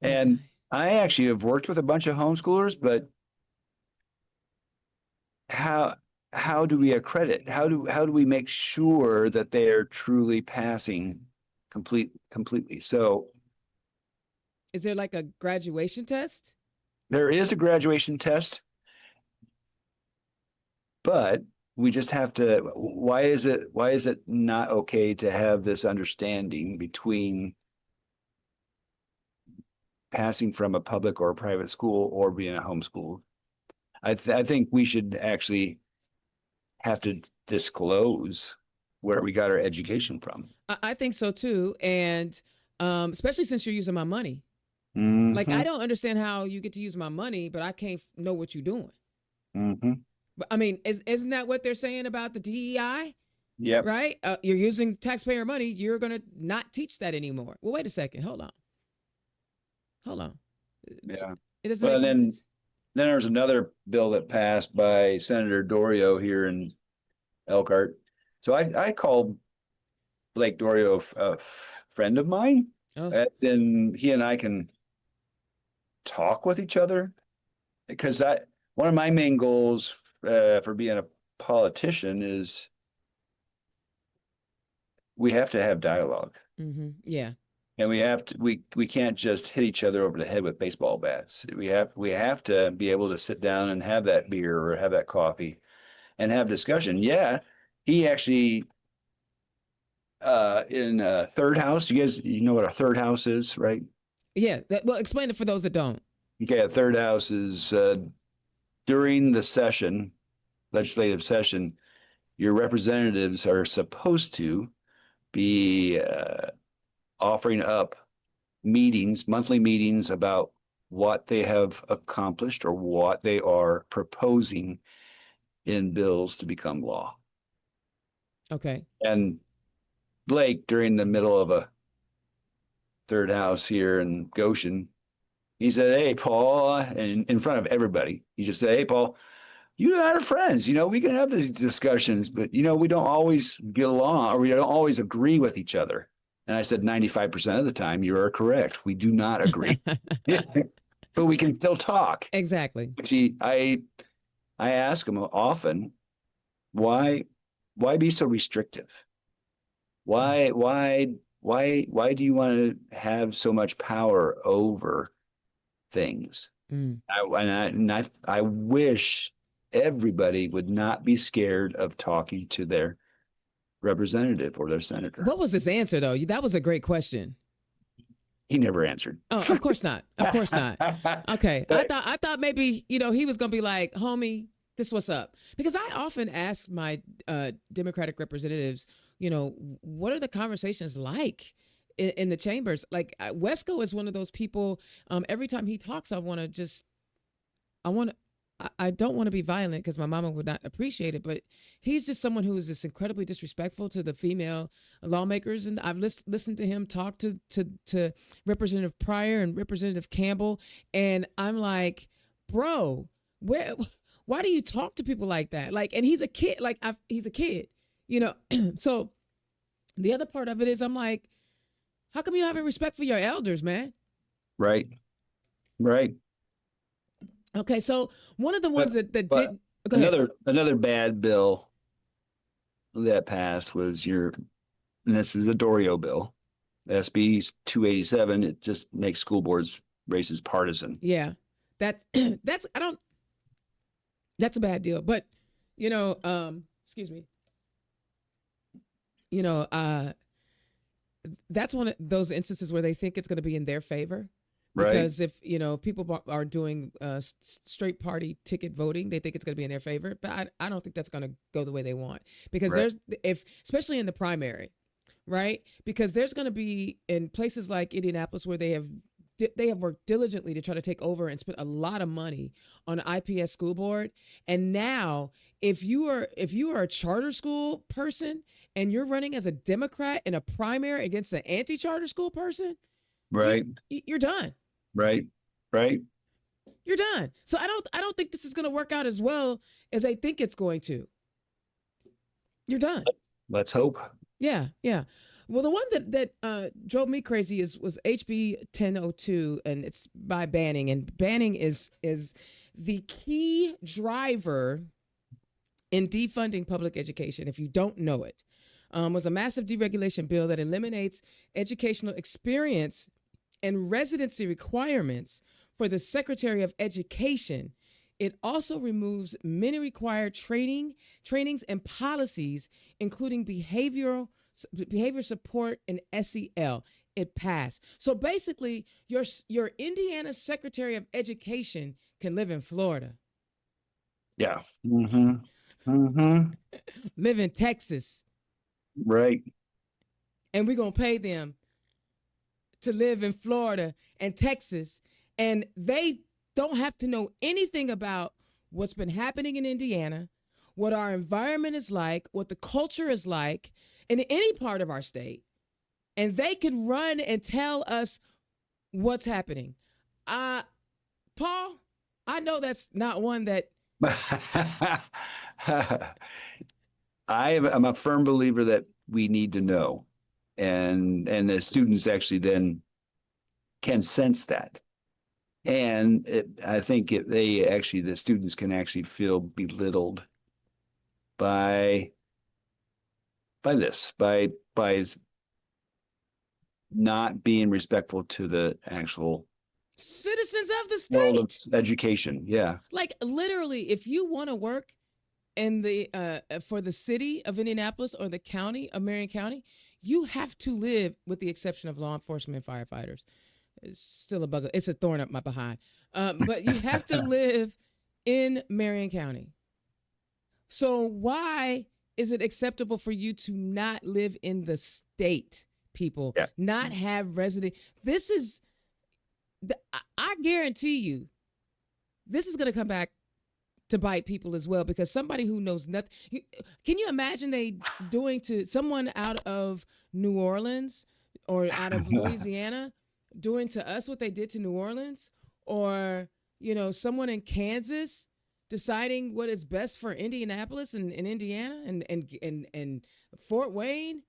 Speaker 1: That
Speaker 2: And
Speaker 1: guy.
Speaker 2: I actually have worked with a bunch of homeschoolers, but how do we accredit? How do we make sure that they are truly passing completely? So
Speaker 1: Is there like a graduation test?
Speaker 2: there is a graduation test, but we just have to, why is it not okay to have this understanding between passing from a public or a private school or being a homeschool? I think we should actually have to disclose where we got our education from.
Speaker 1: I think so too, and especially since you're using my money. Like I
Speaker 2: Mhm,
Speaker 1: don't understand how you get to use my money, but I can't know what you're doing.
Speaker 2: mhm.
Speaker 1: But I mean, isn't that what they're saying about the DEI?
Speaker 2: Yep.
Speaker 1: Right? You're using taxpayer money. You're gonna not teach that anymore. Well, wait a second. Hold on.
Speaker 2: Yeah.
Speaker 1: It doesn't
Speaker 2: Well,
Speaker 1: make any
Speaker 2: then
Speaker 1: sense.
Speaker 2: there's another bill that passed by Senator Dorio here in Elkhart. So I called Blake Dorio a friend of mine.
Speaker 1: Oh,
Speaker 2: Then he and I can talk with each other, because one of my main goals for being a politician is we have to have dialogue,
Speaker 1: yeah.
Speaker 2: and we can't just hit each other over the head with baseball bats. We have to be able to sit down and have that beer or have that coffee and have discussion. Yeah, he actually in third house. You know what a third house is, right?
Speaker 1: Yeah. Well, explain it for those that don't.
Speaker 2: Okay, a third house is during the session, legislative session, your representatives are supposed to be offering up monthly meetings about what they have accomplished or what they are proposing in bills to become law.
Speaker 1: Okay.
Speaker 2: And Blake, during the middle of a third house here in Goshen. He said, "Hey, Paul," and in front of everybody, he just said, "Hey, Paul, you and I are friends. We can have these discussions, but we don't always get along, or we don't always agree with each other." And I said, 95% of the time, you are correct. We do not agree, but we can still talk.
Speaker 1: Exactly.
Speaker 2: I ask him often, why be so restrictive? Why do you want to have so much power over things?
Speaker 1: Mm.
Speaker 2: I wish everybody would not be scared of talking to their representative or their senator.
Speaker 1: What was his answer, though? That was a great question.
Speaker 2: He never answered.
Speaker 1: Oh, of course not. Of course not. Okay. I thought maybe, he was going to be like, homie, this what's up. Because I often ask my Democratic representatives, what are the conversations like in the chambers? Like Wesco is one of those people. Every time he talks, I don't want to be violent because my mama would not appreciate it, but he's just someone who is just incredibly disrespectful to the female lawmakers. And I've listened to him talk to Representative Pryor and Representative Campbell. And I'm like, bro, why do you talk to people like that? Like, and he's a kid, he's a kid, So the other part of it is I'm like, how come you don't have any respect for your elders, man?
Speaker 2: Right.
Speaker 1: Okay, so one of the ones that did go ahead.
Speaker 2: Another bad bill that passed was and this is a Dorio bill, SB 287. It just makes school boards races partisan.
Speaker 1: Yeah, that's a bad deal. But excuse me. That's one of those instances where they think it's going to be in their favor. Because if people are doing straight party ticket voting, they think it's going to be in their favor. But I don't think that's going to go the way they want. Because especially in the primary, right? Because there's going to be in places like Indianapolis where they have worked diligently to try to take over and spent a lot of money on an IPS school board. And now, if you are a charter school person and you're running as a Democrat in a primary against an anti-charter school person,
Speaker 2: right,
Speaker 1: you're done.
Speaker 2: Right.
Speaker 1: You're done. So I don't think this is going to work out as well as I think it's going to. You're done.
Speaker 2: Let's hope.
Speaker 1: Yeah. Well, the one that drove me crazy was HB 1002, and it's by Banning, and Banning is the key driver in defunding public education. If you don't know it, was a massive deregulation bill that eliminates educational experience and residency requirements for the Secretary of Education. It also removes many required trainings and policies, including behavior support and SEL. It passed. So basically, your Indiana Secretary of Education can live in Florida.
Speaker 2: Yeah. Mm-hmm.
Speaker 1: Live in Texas.
Speaker 2: Right.
Speaker 1: And we're going to pay them to live in Florida and Texas, and they don't have to know anything about what's been happening in Indiana, what our environment is like, what the culture is like in any part of our state, and they can run and tell us what's happening. Paul, I know that's not one that
Speaker 2: I'm a firm believer that we need to know. And the students actually then can sense that. And I think the students can actually feel belittled by not being respectful to the actual
Speaker 1: citizens of the
Speaker 2: world of
Speaker 1: state.
Speaker 2: Education. Yeah.
Speaker 1: Like literally, if you want to work in for the city of Indianapolis or the county of Marion County, you have to live, with the exception of law enforcement and firefighters. It's still a bug. It's a thorn up my behind. But you have to live in Marion County. So why is it acceptable for you to not live in the state, people?
Speaker 2: Yeah.
Speaker 1: Not have resident. This is, I guarantee you, this is going to come back to bite people as well, because somebody who knows nothing. Can you imagine they doing to someone out of New Orleans or out of Louisiana doing to us what they did to New Orleans, or someone in Kansas deciding what is best for Indianapolis and Indiana and Fort Wayne.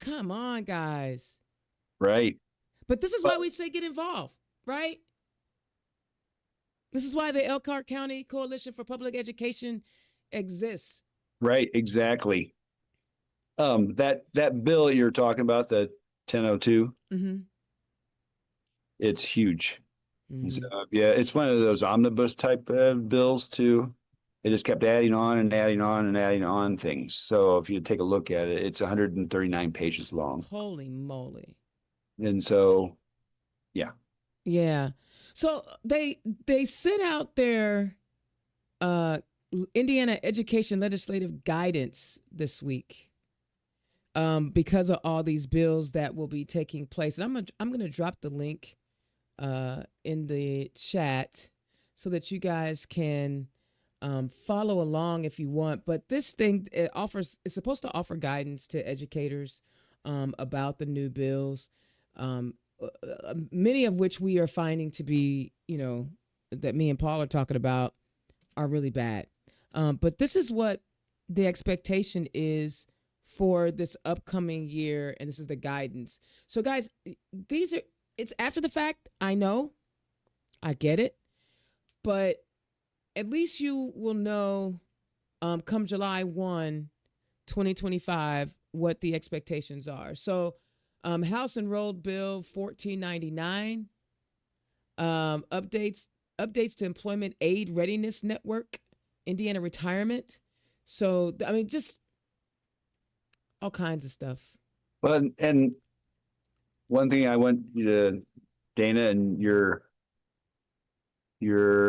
Speaker 1: Come on, guys.
Speaker 2: Right.
Speaker 1: But this is why we say get involved, right? This is why the Elkhart County Coalition for Public Education exists.
Speaker 2: Right. Exactly. That bill you're talking about, the 1002, it's huge. So, yeah, it's one of those omnibus type bills too. They just kept adding on and adding on and adding on things. So if you take a look at it, it's 139 pages long.
Speaker 1: Holy moly.
Speaker 2: And so, yeah.
Speaker 1: Yeah. So they sent out their Indiana education legislative guidance this week because of all these bills that will be taking place. And I'm gonna drop the link in the chat so that you guys can follow along if you want. But this thing is supposed to offer guidance to educators about the new bills, many of which we are finding to be, that me and Paul are talking about, are really bad. But this is what the expectation is for this upcoming year, and this is the guidance. So, guys, it's after the fact. I know, I get it, but at least you will know come July 1, 2025, what the expectations are. So House Enrolled Bill 1499, updates to Employment Aid Readiness Network, Indiana Retirement. So, I mean, just all kinds of stuff.
Speaker 2: Well, and one thing I want you to, Dana, and your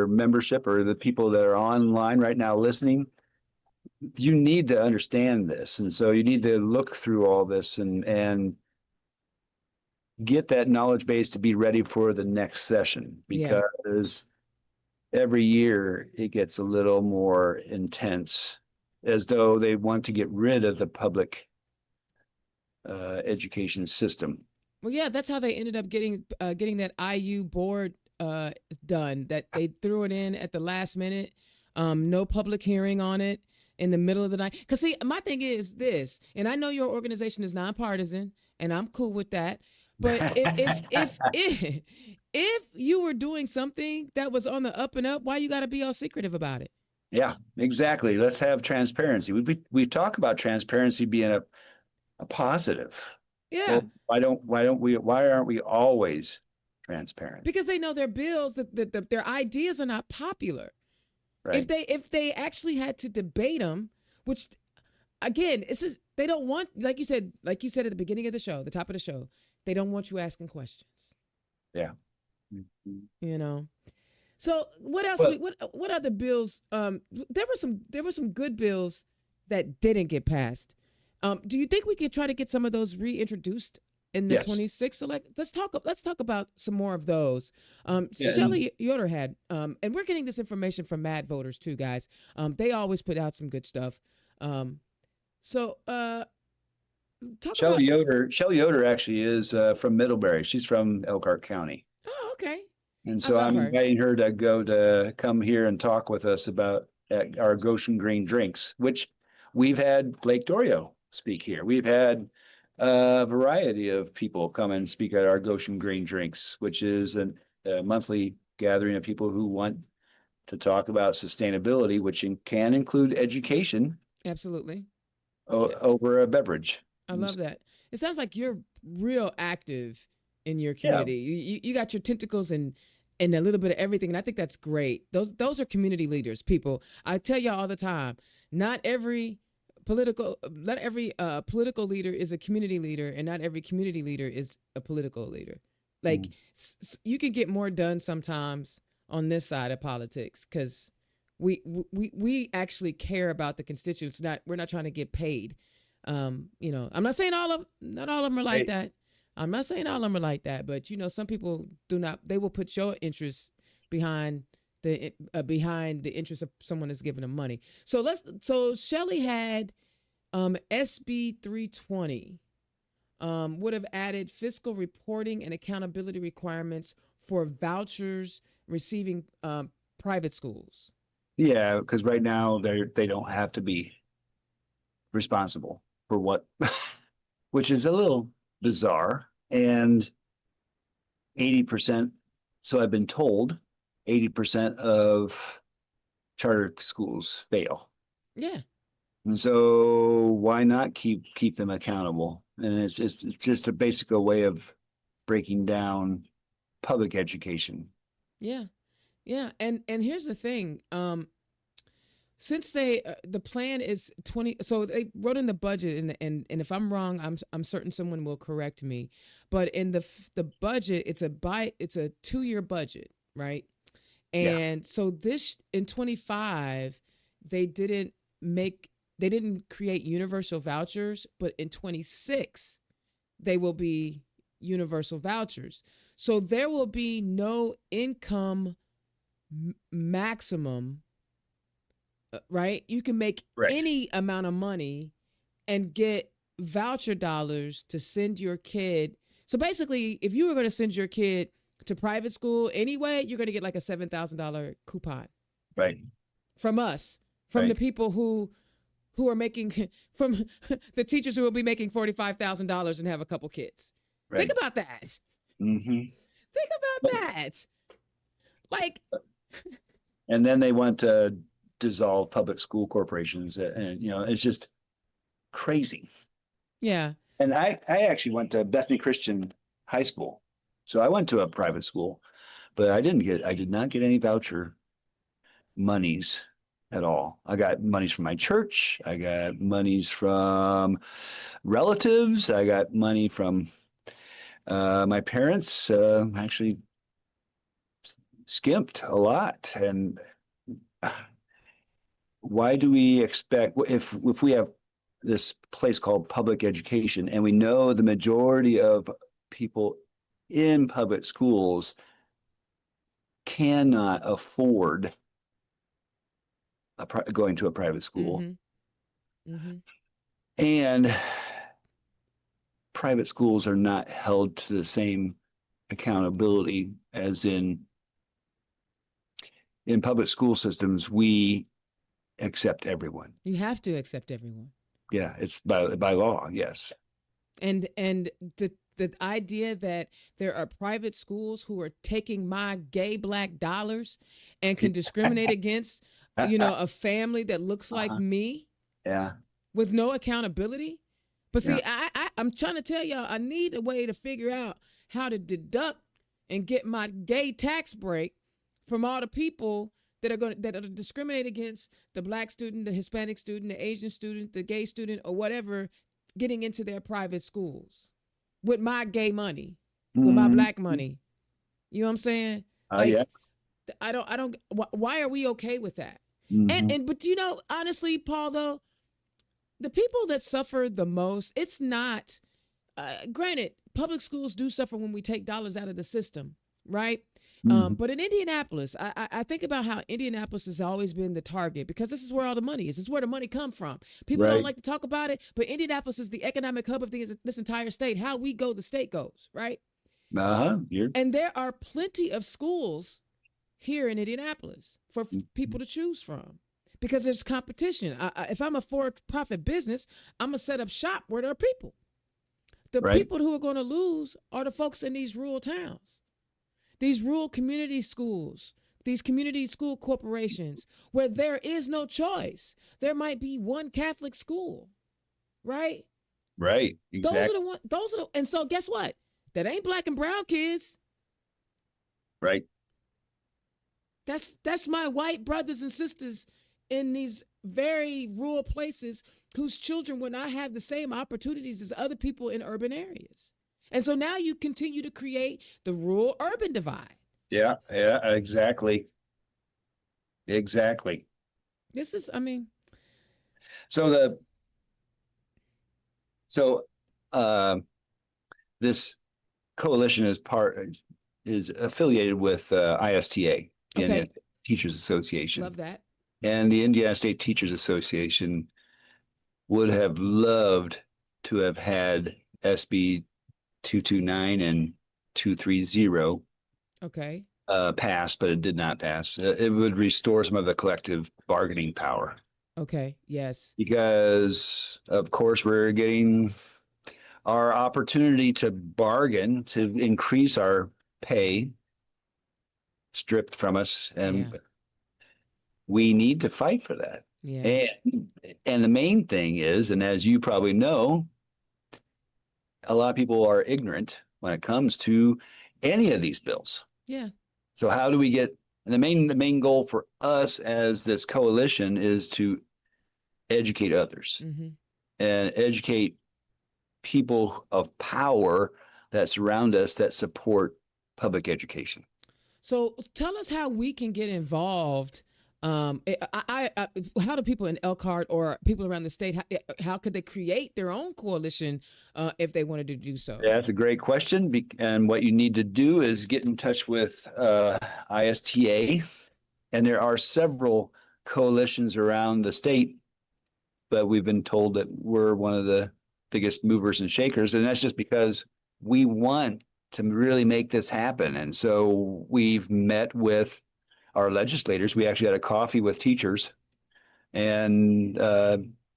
Speaker 2: membership or the people that are online right now listening, you need to understand this. And so you need to look through all this and get that knowledge base to be ready for the next session, because every year it gets a little more intense, as though they want to get rid of the public education system.
Speaker 1: Well, yeah, that's how they ended up getting that IU board done, that they threw it in at the last minute. No public hearing on it in the middle of the night. Because, see, my thing is this, and I know your organization is nonpartisan, and I'm cool with that. But if you were doing something that was on the up and up, why you got to be all secretive about it?
Speaker 2: Yeah, exactly. Let's have transparency. We talk about transparency being a positive.
Speaker 1: Yeah.
Speaker 2: Well, why aren't we always transparent?
Speaker 1: Because they know their bills, that their ideas are not popular.
Speaker 2: Right.
Speaker 1: If they actually had to debate them, which again, they don't want, like you said at the beginning of the show, the top of the show, they don't want you asking questions.
Speaker 2: Yeah.
Speaker 1: So what else? What other bills? There were some good bills that didn't get passed. Do you think we could try to get some of those reintroduced in the 26th select? Let's talk about some more of those. Shelley Yoder had, and we're getting this information from Mad Voters too, guys. They always put out some good stuff. Shelley
Speaker 2: Yoder actually is from Middlebury. She's from Elkhart County.
Speaker 1: Oh, okay.
Speaker 2: And so I'm inviting her to come here and talk with us about our Goshen Green drinks, which we've had Blake Dorio speak here. We've had a variety of people come and speak at our Goshen Green drinks, which is a monthly gathering of people who want to talk about sustainability, which can include education.
Speaker 1: Absolutely.
Speaker 2: Over a beverage.
Speaker 1: I love that. It sounds like you're real active in your community. Yeah. You got your tentacles in a little bit of everything, and I think that's great. Those are community leaders, people. I tell y'all all the time, not every political leader is a community leader, and not every community leader is a political leader. Like you can get more done sometimes on this side of politics because we actually care about the constituents. We're not trying to get paid. I'm not saying not all of them are like that. I'm not saying all of them are like that, but some people do not. They will put your interests behind the interest of someone that's giving them money. So Shelley had SB 320, would have added fiscal reporting and accountability requirements for vouchers receiving private schools.
Speaker 2: Yeah, because right now they don't have to be responsible for what, which is a little bizarre. And 80%, so I've been told, 80% of charter schools fail.
Speaker 1: Yeah.
Speaker 2: And so why not keep them accountable? And it's just a basic way of breaking down public education.
Speaker 1: Yeah. Yeah. And here's the thing. Since the plan is 20, so they wrote in the budget, and if I'm wrong, I'm certain someone will correct me, but in the budget, it's a 2-year budget, right?
Speaker 2: Yeah.
Speaker 1: And so this in 25, they didn't they didn't create universal vouchers, but in 26 they will be universal vouchers. So there will be no income maximum, right? You can make
Speaker 2: Right.
Speaker 1: any amount of money and get voucher dollars to send your kid. So basically, if you were going to send your kid to private school anyway, you're going to get like a $7,000 coupon
Speaker 2: Right.
Speaker 1: from us, from the
Speaker 2: Right.
Speaker 1: people who are making, from the teachers who will be making $45,000 and have a couple kids.
Speaker 2: Right.
Speaker 1: Think about that.
Speaker 2: Mm-hmm.
Speaker 1: Think about that. Like,
Speaker 2: And then they want to dissolve public school corporations, and it's just crazy.
Speaker 1: yeah.
Speaker 2: And I actually went to Bethany Christian High School, so I went to a private school, but I did not get any voucher monies at all. I got monies from my church. I got monies from relatives. I got money from my parents. Actually skimped a lot. And why do we expect, if we have this place called public education, and we know the majority of people in public schools cannot afford going to a private school, and private schools are not held to the same accountability as in public school systems. We accept everyone.
Speaker 1: You have to accept everyone.
Speaker 2: Yeah, it's by law. Yes.
Speaker 1: And the idea that there are private schools who are taking my gay black dollars and can discriminate against, a family that looks like me.
Speaker 2: Yeah.
Speaker 1: With no accountability. But see,
Speaker 2: Yeah.
Speaker 1: I'm trying to tell y'all, I need a way to figure out how to deduct and get my gay tax break from all the people that are discriminate against the black student, the Hispanic student, the Asian student, the gay student, or whatever, getting into their private schools with my gay money, with my black money. You know what I'm saying?
Speaker 2: Yeah.
Speaker 1: I don't. Why are we okay with that?
Speaker 2: Mm-hmm.
Speaker 1: But honestly, Paul, though, the people that suffer the most, it's not. Granted, public schools do suffer when we take dollars out of the system, right? But in Indianapolis, I think about how Indianapolis has always been the target because this is where all the money is. This is where the money comes from. People don't like to talk about it, but Indianapolis is the economic hub of this entire state. How we go, the state goes, right? And there are plenty of schools here in Indianapolis for people to choose from because there's competition. If I'm a for-profit business, I'm going to set up shop where there are people. The people who are going to lose are the folks in these rural towns. These rural community schools, these community school corporations, where there is no choice. There might be one Catholic school, right?
Speaker 2: Right. Exactly.
Speaker 1: And so guess what? That ain't black and brown kids.
Speaker 2: Right.
Speaker 1: That's my white brothers and sisters in these very rural places whose children will not have the same opportunities as other people in urban areas. And so now you continue to create the rural-urban divide.
Speaker 2: Yeah, exactly. Exactly.
Speaker 1: This is,
Speaker 2: this coalition is affiliated with ISTA, Indiana Teachers Association.
Speaker 1: Love that.
Speaker 2: And the Indiana State Teachers Association would have loved to have had SB 229 and 230
Speaker 1: Okay.
Speaker 2: passed, but it did not pass. It would restore some of the collective bargaining power
Speaker 1: Okay. Yes.
Speaker 2: because, of course, we're getting our opportunity to bargain to increase our pay stripped from us,
Speaker 1: Yeah.
Speaker 2: and we need to fight for that.
Speaker 1: Yeah.
Speaker 2: And the main thing is, and as you probably know, a lot of people are ignorant when it comes to any of these bills.
Speaker 1: Yeah.
Speaker 2: So how do we get, and the main goal for us as this coalition is to educate others
Speaker 1: Mm-hmm.
Speaker 2: and educate people of power that surround us that support public education.
Speaker 1: So tell us how we can get involved. How do people in Elkhart or people around the state, how could they create their own coalition if they wanted to do so?
Speaker 2: Yeah, that's a great question. And what you need to do is get in touch with ISTA. And there are several coalitions around the state, but we've been told that we're one of the biggest movers and shakers. And that's just because we want to really make this happen. And so we've met with our legislators. We actually had a coffee with teachers, and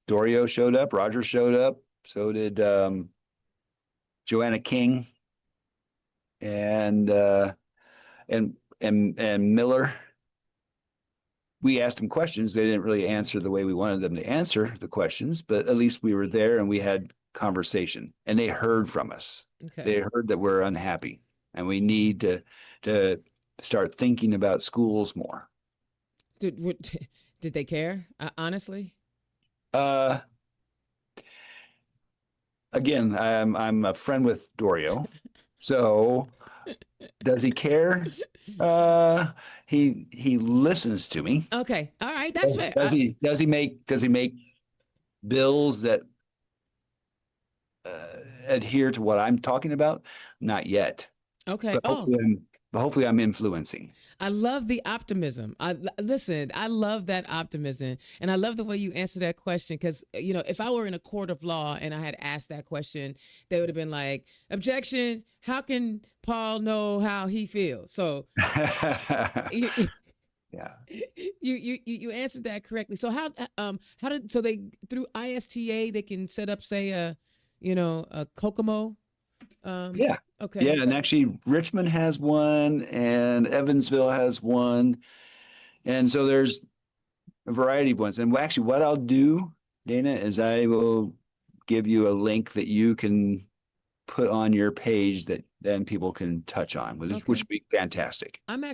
Speaker 2: Dorio showed up, Roger showed up, so did Joanna King and and Miller. We asked them questions. They didn't really answer the way we wanted them to answer the questions, but at least we were there and we had conversation, and they heard from us.
Speaker 1: Okay.
Speaker 2: They heard that we're unhappy and we need to start thinking about schools more.
Speaker 1: Did they care? Honestly?
Speaker 2: Uh, Again, I'm a friend with Dorio, so does he care? He listens to me.
Speaker 1: Okay. All right. That's fair.
Speaker 2: Does he make bills that adhere to what I'm talking about? Not yet,
Speaker 1: Okay.
Speaker 2: but
Speaker 1: Oh,
Speaker 2: hopefully I'm influencing.
Speaker 1: I love the optimism. Listen, I love that optimism, and I love the way you answer that question. Because if I were in a court of law and I had asked that question, they would have been like, "Objection! How can Paul know how he feels?" So you
Speaker 2: Yeah.
Speaker 1: you answered that correctly. So how did so they through ISTA they can set up, say, a Kokomo.
Speaker 2: Yeah.
Speaker 1: Okay.
Speaker 2: Yeah, and actually Richmond has one and Evansville has one. And so there's a variety of ones. And actually what I'll do, Dana, is I will give you a link that you can put on your page that then people can touch on, which
Speaker 1: Okay.
Speaker 2: would be fantastic.
Speaker 1: I'm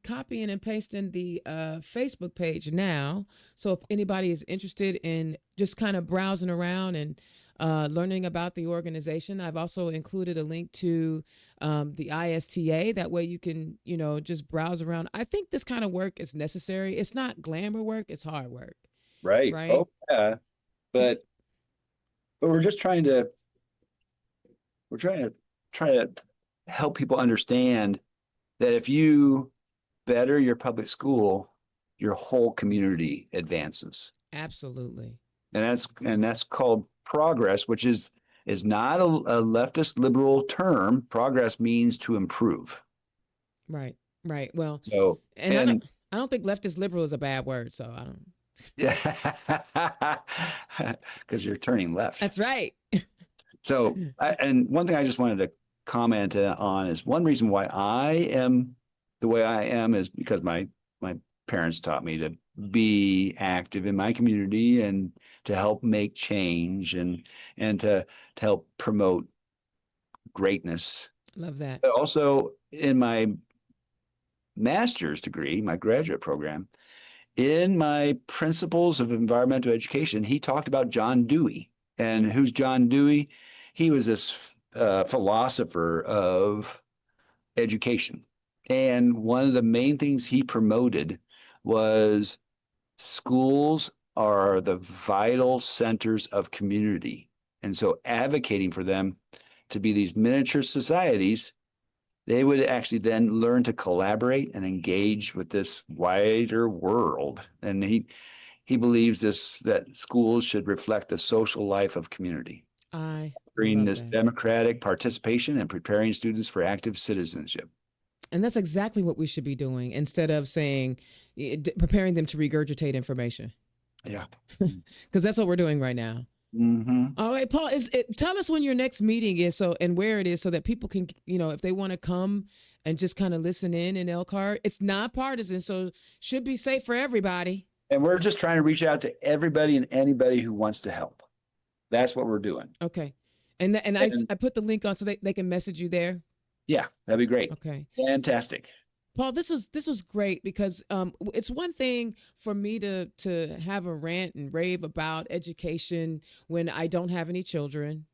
Speaker 1: copying and pasting the Facebook page now. So if anybody is interested in just kind of browsing around and learning about the organization, I've also included a link to the ISTA. That way you can, just browse around. I think this kind of work is necessary. It's not glamour work, it's hard work,
Speaker 2: Right.
Speaker 1: right?
Speaker 2: Oh, yeah. But
Speaker 1: It's,
Speaker 2: but we're trying to help people understand that if you better your public school, your whole community advances.
Speaker 1: absolutely.
Speaker 2: And that's called progress, which is not a leftist liberal term. Progress means to improve.
Speaker 1: Right. Right. Well,
Speaker 2: So
Speaker 1: and
Speaker 2: and
Speaker 1: I don't think leftist liberal is a bad word, so I don't.
Speaker 2: yeah, because you're turning left.
Speaker 1: That's right.
Speaker 2: So and one thing I just wanted to comment on is one reason why I am the way I am is because my parents taught me to be active in my community and to help make change and to help promote greatness.
Speaker 1: Love that.
Speaker 2: But also in my master's degree, my graduate program, in my principles of environmental education, he talked about John Dewey. And who's John Dewey? He was this philosopher of education. And one of the main things he promoted was schools are the vital centers of community. And so advocating for them to be these miniature societies, they would actually then learn to collaborate and engage with this wider world. And he believes that schools should reflect the social life of community.
Speaker 1: I
Speaker 2: fostering
Speaker 1: Love
Speaker 2: this
Speaker 1: that.
Speaker 2: democratic participation and preparing students for active citizenship.
Speaker 1: And that's exactly what we should be doing instead of saying, preparing them to regurgitate information,
Speaker 2: Yeah.
Speaker 1: because that's what we're doing right now.
Speaker 2: Hmm.
Speaker 1: All right, Paul, tell us when your next meeting is, so, and where it is, so that people can, if they want to come and just kind of listen in Elkhart. It's nonpartisan, so should be safe for everybody.
Speaker 2: And we're just trying to reach out to everybody and anybody who wants to help. That's what we're doing.
Speaker 1: Okay. And
Speaker 2: And
Speaker 1: I put the link on so they can message you there.
Speaker 2: yeah, that'd be great.
Speaker 1: Okay.
Speaker 2: Fantastic.
Speaker 1: Paul, this was great, because it's one thing for me to have a rant and rave about education when I don't have any children.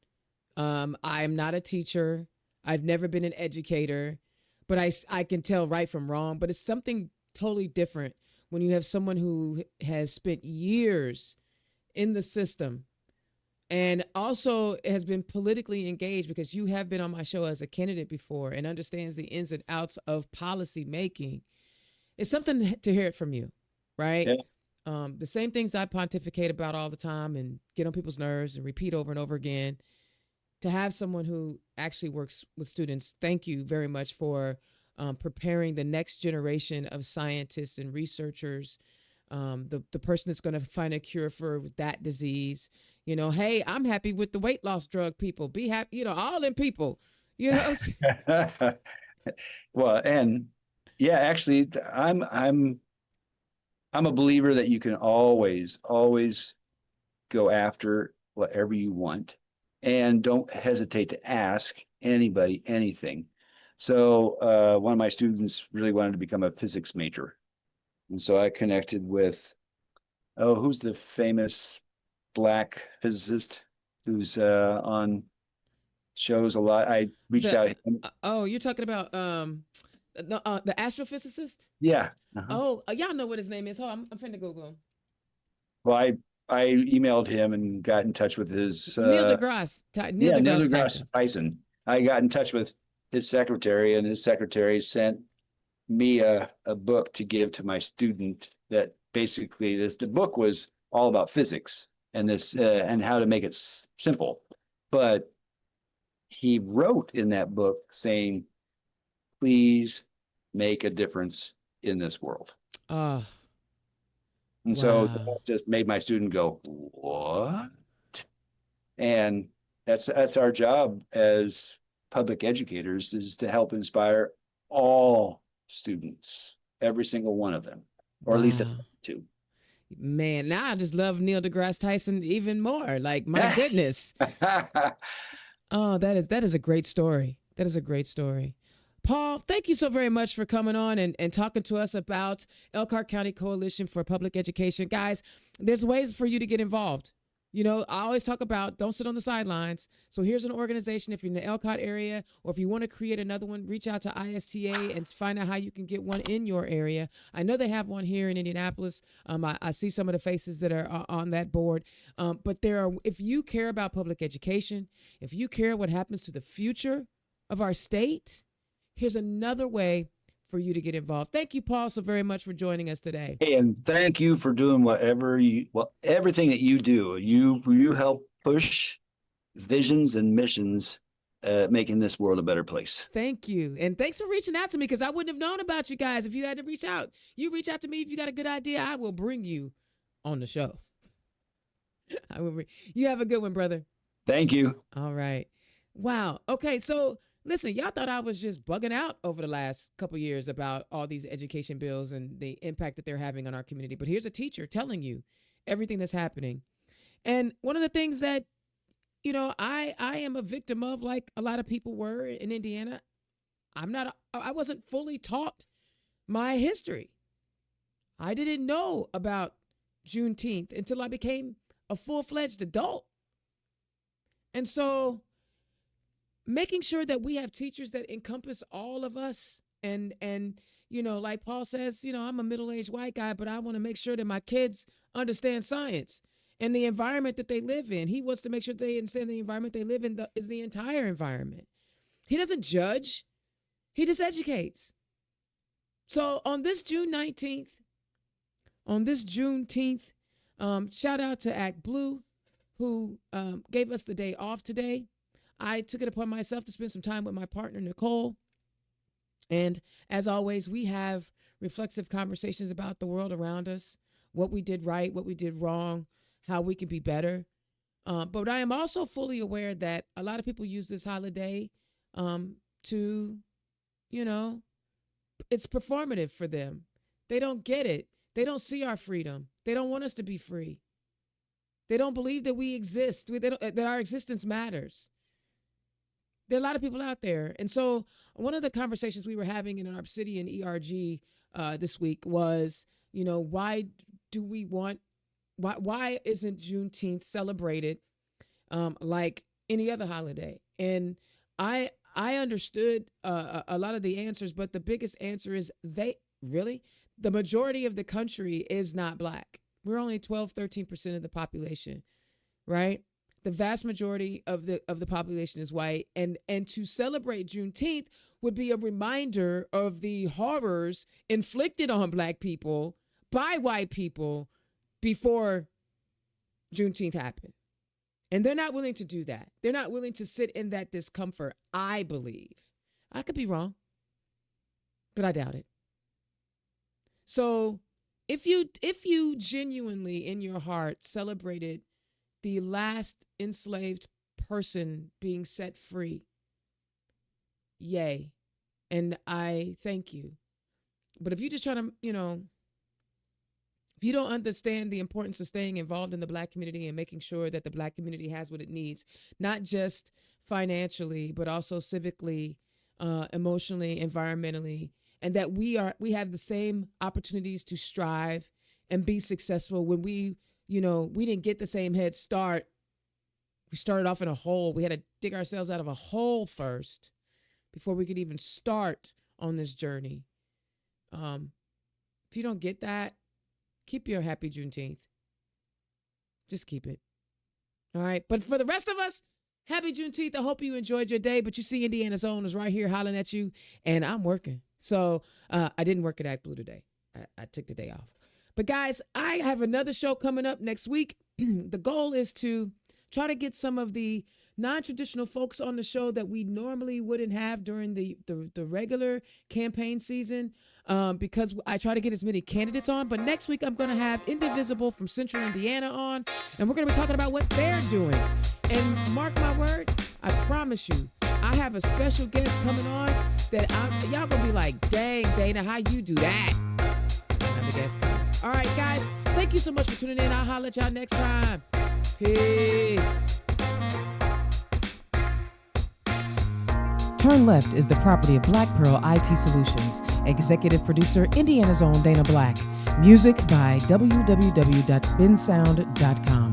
Speaker 1: I am not a teacher. I've never been an educator, but I can tell right from wrong. But it's something totally different when you have someone who has spent years in the system and also has been politically engaged, because you have been on my show as a candidate before and understands the ins and outs of policy making. It's something to hear it from you, right?
Speaker 2: Yeah.
Speaker 1: The same things I pontificate about all the time and get on people's nerves and repeat over and over again. To have someone who actually works with students, thank you very much for preparing the next generation of scientists and researchers, the person that's going to find a cure for that disease. Hey, I'm happy with the weight loss drug people. Be happy, all them people,
Speaker 2: Well, and yeah, actually, I'm a believer that you can always go after whatever you want, and don't hesitate to ask anybody anything. So one of my students really wanted to become a physics major, and so I connected with, who's the famous Black physicist who's on shows a lot. I reached out.
Speaker 1: You're talking about the astrophysicist?
Speaker 2: Yeah.
Speaker 1: Y'all know what his name is. Hold on, I'm finna Google him.
Speaker 2: Well, I emailed him and got in touch with his
Speaker 1: Neil deGrasse.
Speaker 2: Neil deGrasse Tyson. I got in touch with his secretary, and his secretary sent me a book to give to my student. That basically, the book was all about physics and and how to make it simple. But he wrote in that book saying, "Please make a difference in this world."
Speaker 1: Oh,
Speaker 2: And so that just made my student go, "What?" And that's our job as public educators, is to help inspire all students, every single one of them, or at least two.
Speaker 1: Man, now I just love Neil deGrasse Tyson even more. Like, my goodness. Oh, that is a great story. That is a great story. Paul, thank you so very much for coming on and talking to us about Elkhart County Coalition for Public Education. Guys, there's ways for you to get involved. I always talk about don't sit on the sidelines. So here's an organization. If you're in the Elkhart area, or if you want to create another one, reach out to ISTA and find out how you can get one in your area. I know they have one here in Indianapolis. I see some of the faces that are on that board. But if you care about public education, if you care what happens to the future of our state, here's another way for you to get involved. Thank you, Paul, so very much for joining us today.
Speaker 2: Hey, and thank you for doing everything that you do. You help push visions and missions, making this world a better place.
Speaker 1: Thank you. And thanks for reaching out to me, because I wouldn't have known about you guys if you had to reach out. You reach out to me if you got a good idea. I will bring you on the show. You have a good one, brother.
Speaker 2: Thank you.
Speaker 1: All right. Wow. Okay, so listen, y'all thought I was just bugging out over the last couple of years about all these education bills and the impact that they're having on our community. But here's a teacher telling you everything that's happening. And one of the things that, I am a victim of, like a lot of people were in Indiana, I wasn't fully taught my history. I didn't know about Juneteenth until I became a full-fledged adult. And so making sure that we have teachers that encompass all of us, and like Paul says, I'm a middle-aged white guy, but I want to make sure that my kids understand science and the environment that they live in. He wants to make sure they understand the environment they live in is the entire environment. He doesn't judge. He just educates. So on this Juneteenth, shout out to Act Blue, who gave us the day off today. I took it upon myself to spend some time with my partner, Nicole. And as always, we have reflexive conversations about the world around us, what we did right, what we did wrong, how we can be better. But I am also fully aware that a lot of people use this holiday to, it's performative for them. They don't get it. They don't see our freedom. They don't want us to be free. They don't believe that we exist, that our existence matters. There are a lot of people out there. And so one of the conversations we were having in our Obsidian ERG this week was, why isn't Juneteenth celebrated like any other holiday? And I understood a lot of the answers, but the biggest answer is the majority of the country is not Black. We're only 12, 13% of the population, right? The vast majority of the population is white. And to celebrate Juneteenth would be a reminder of the horrors inflicted on Black people by white people before Juneteenth happened. And they're not willing to do that. They're not willing to sit in that discomfort, I believe. I could be wrong, but I doubt it. So if you genuinely in your heart celebrated the last enslaved person being set free, yay. And I thank you. But if you just try to, if you don't understand the importance of staying involved in the Black community and making sure that the Black community has what it needs, not just financially, but also civically, emotionally, environmentally, and that we have the same opportunities to strive and be successful. When we didn't get the same head start. We started off in a hole. We had to dig ourselves out of a hole first before we could even start on this journey. If you don't get that, keep your happy Juneteenth. Just keep it. All right. But for the rest of us, happy Juneteenth. I hope you enjoyed your day. But you see Indiana's Own is right here hollering at you, and I'm working. So I didn't work at Act Blue today. I took the day off. But guys, I have another show coming up next week. The goal is to try to get some of the non-traditional folks on the show that we normally wouldn't have during the regular campaign season, because I try to get as many candidates on. But next week, I'm going to have Indivisible from Central Indiana on, and we're going to be talking about what they're doing. And mark my word, I promise you, I have a special guest coming on that y'all going to be like, dang, Dana, how you do that? Another guest coming. All right, guys, thank you so much for tuning in. I'll holler at y'all next time. Peace. Turn Left is the property of Black Pearl IT Solutions. Executive producer, Indiana's Own Dana Black. Music by www.bensound.com.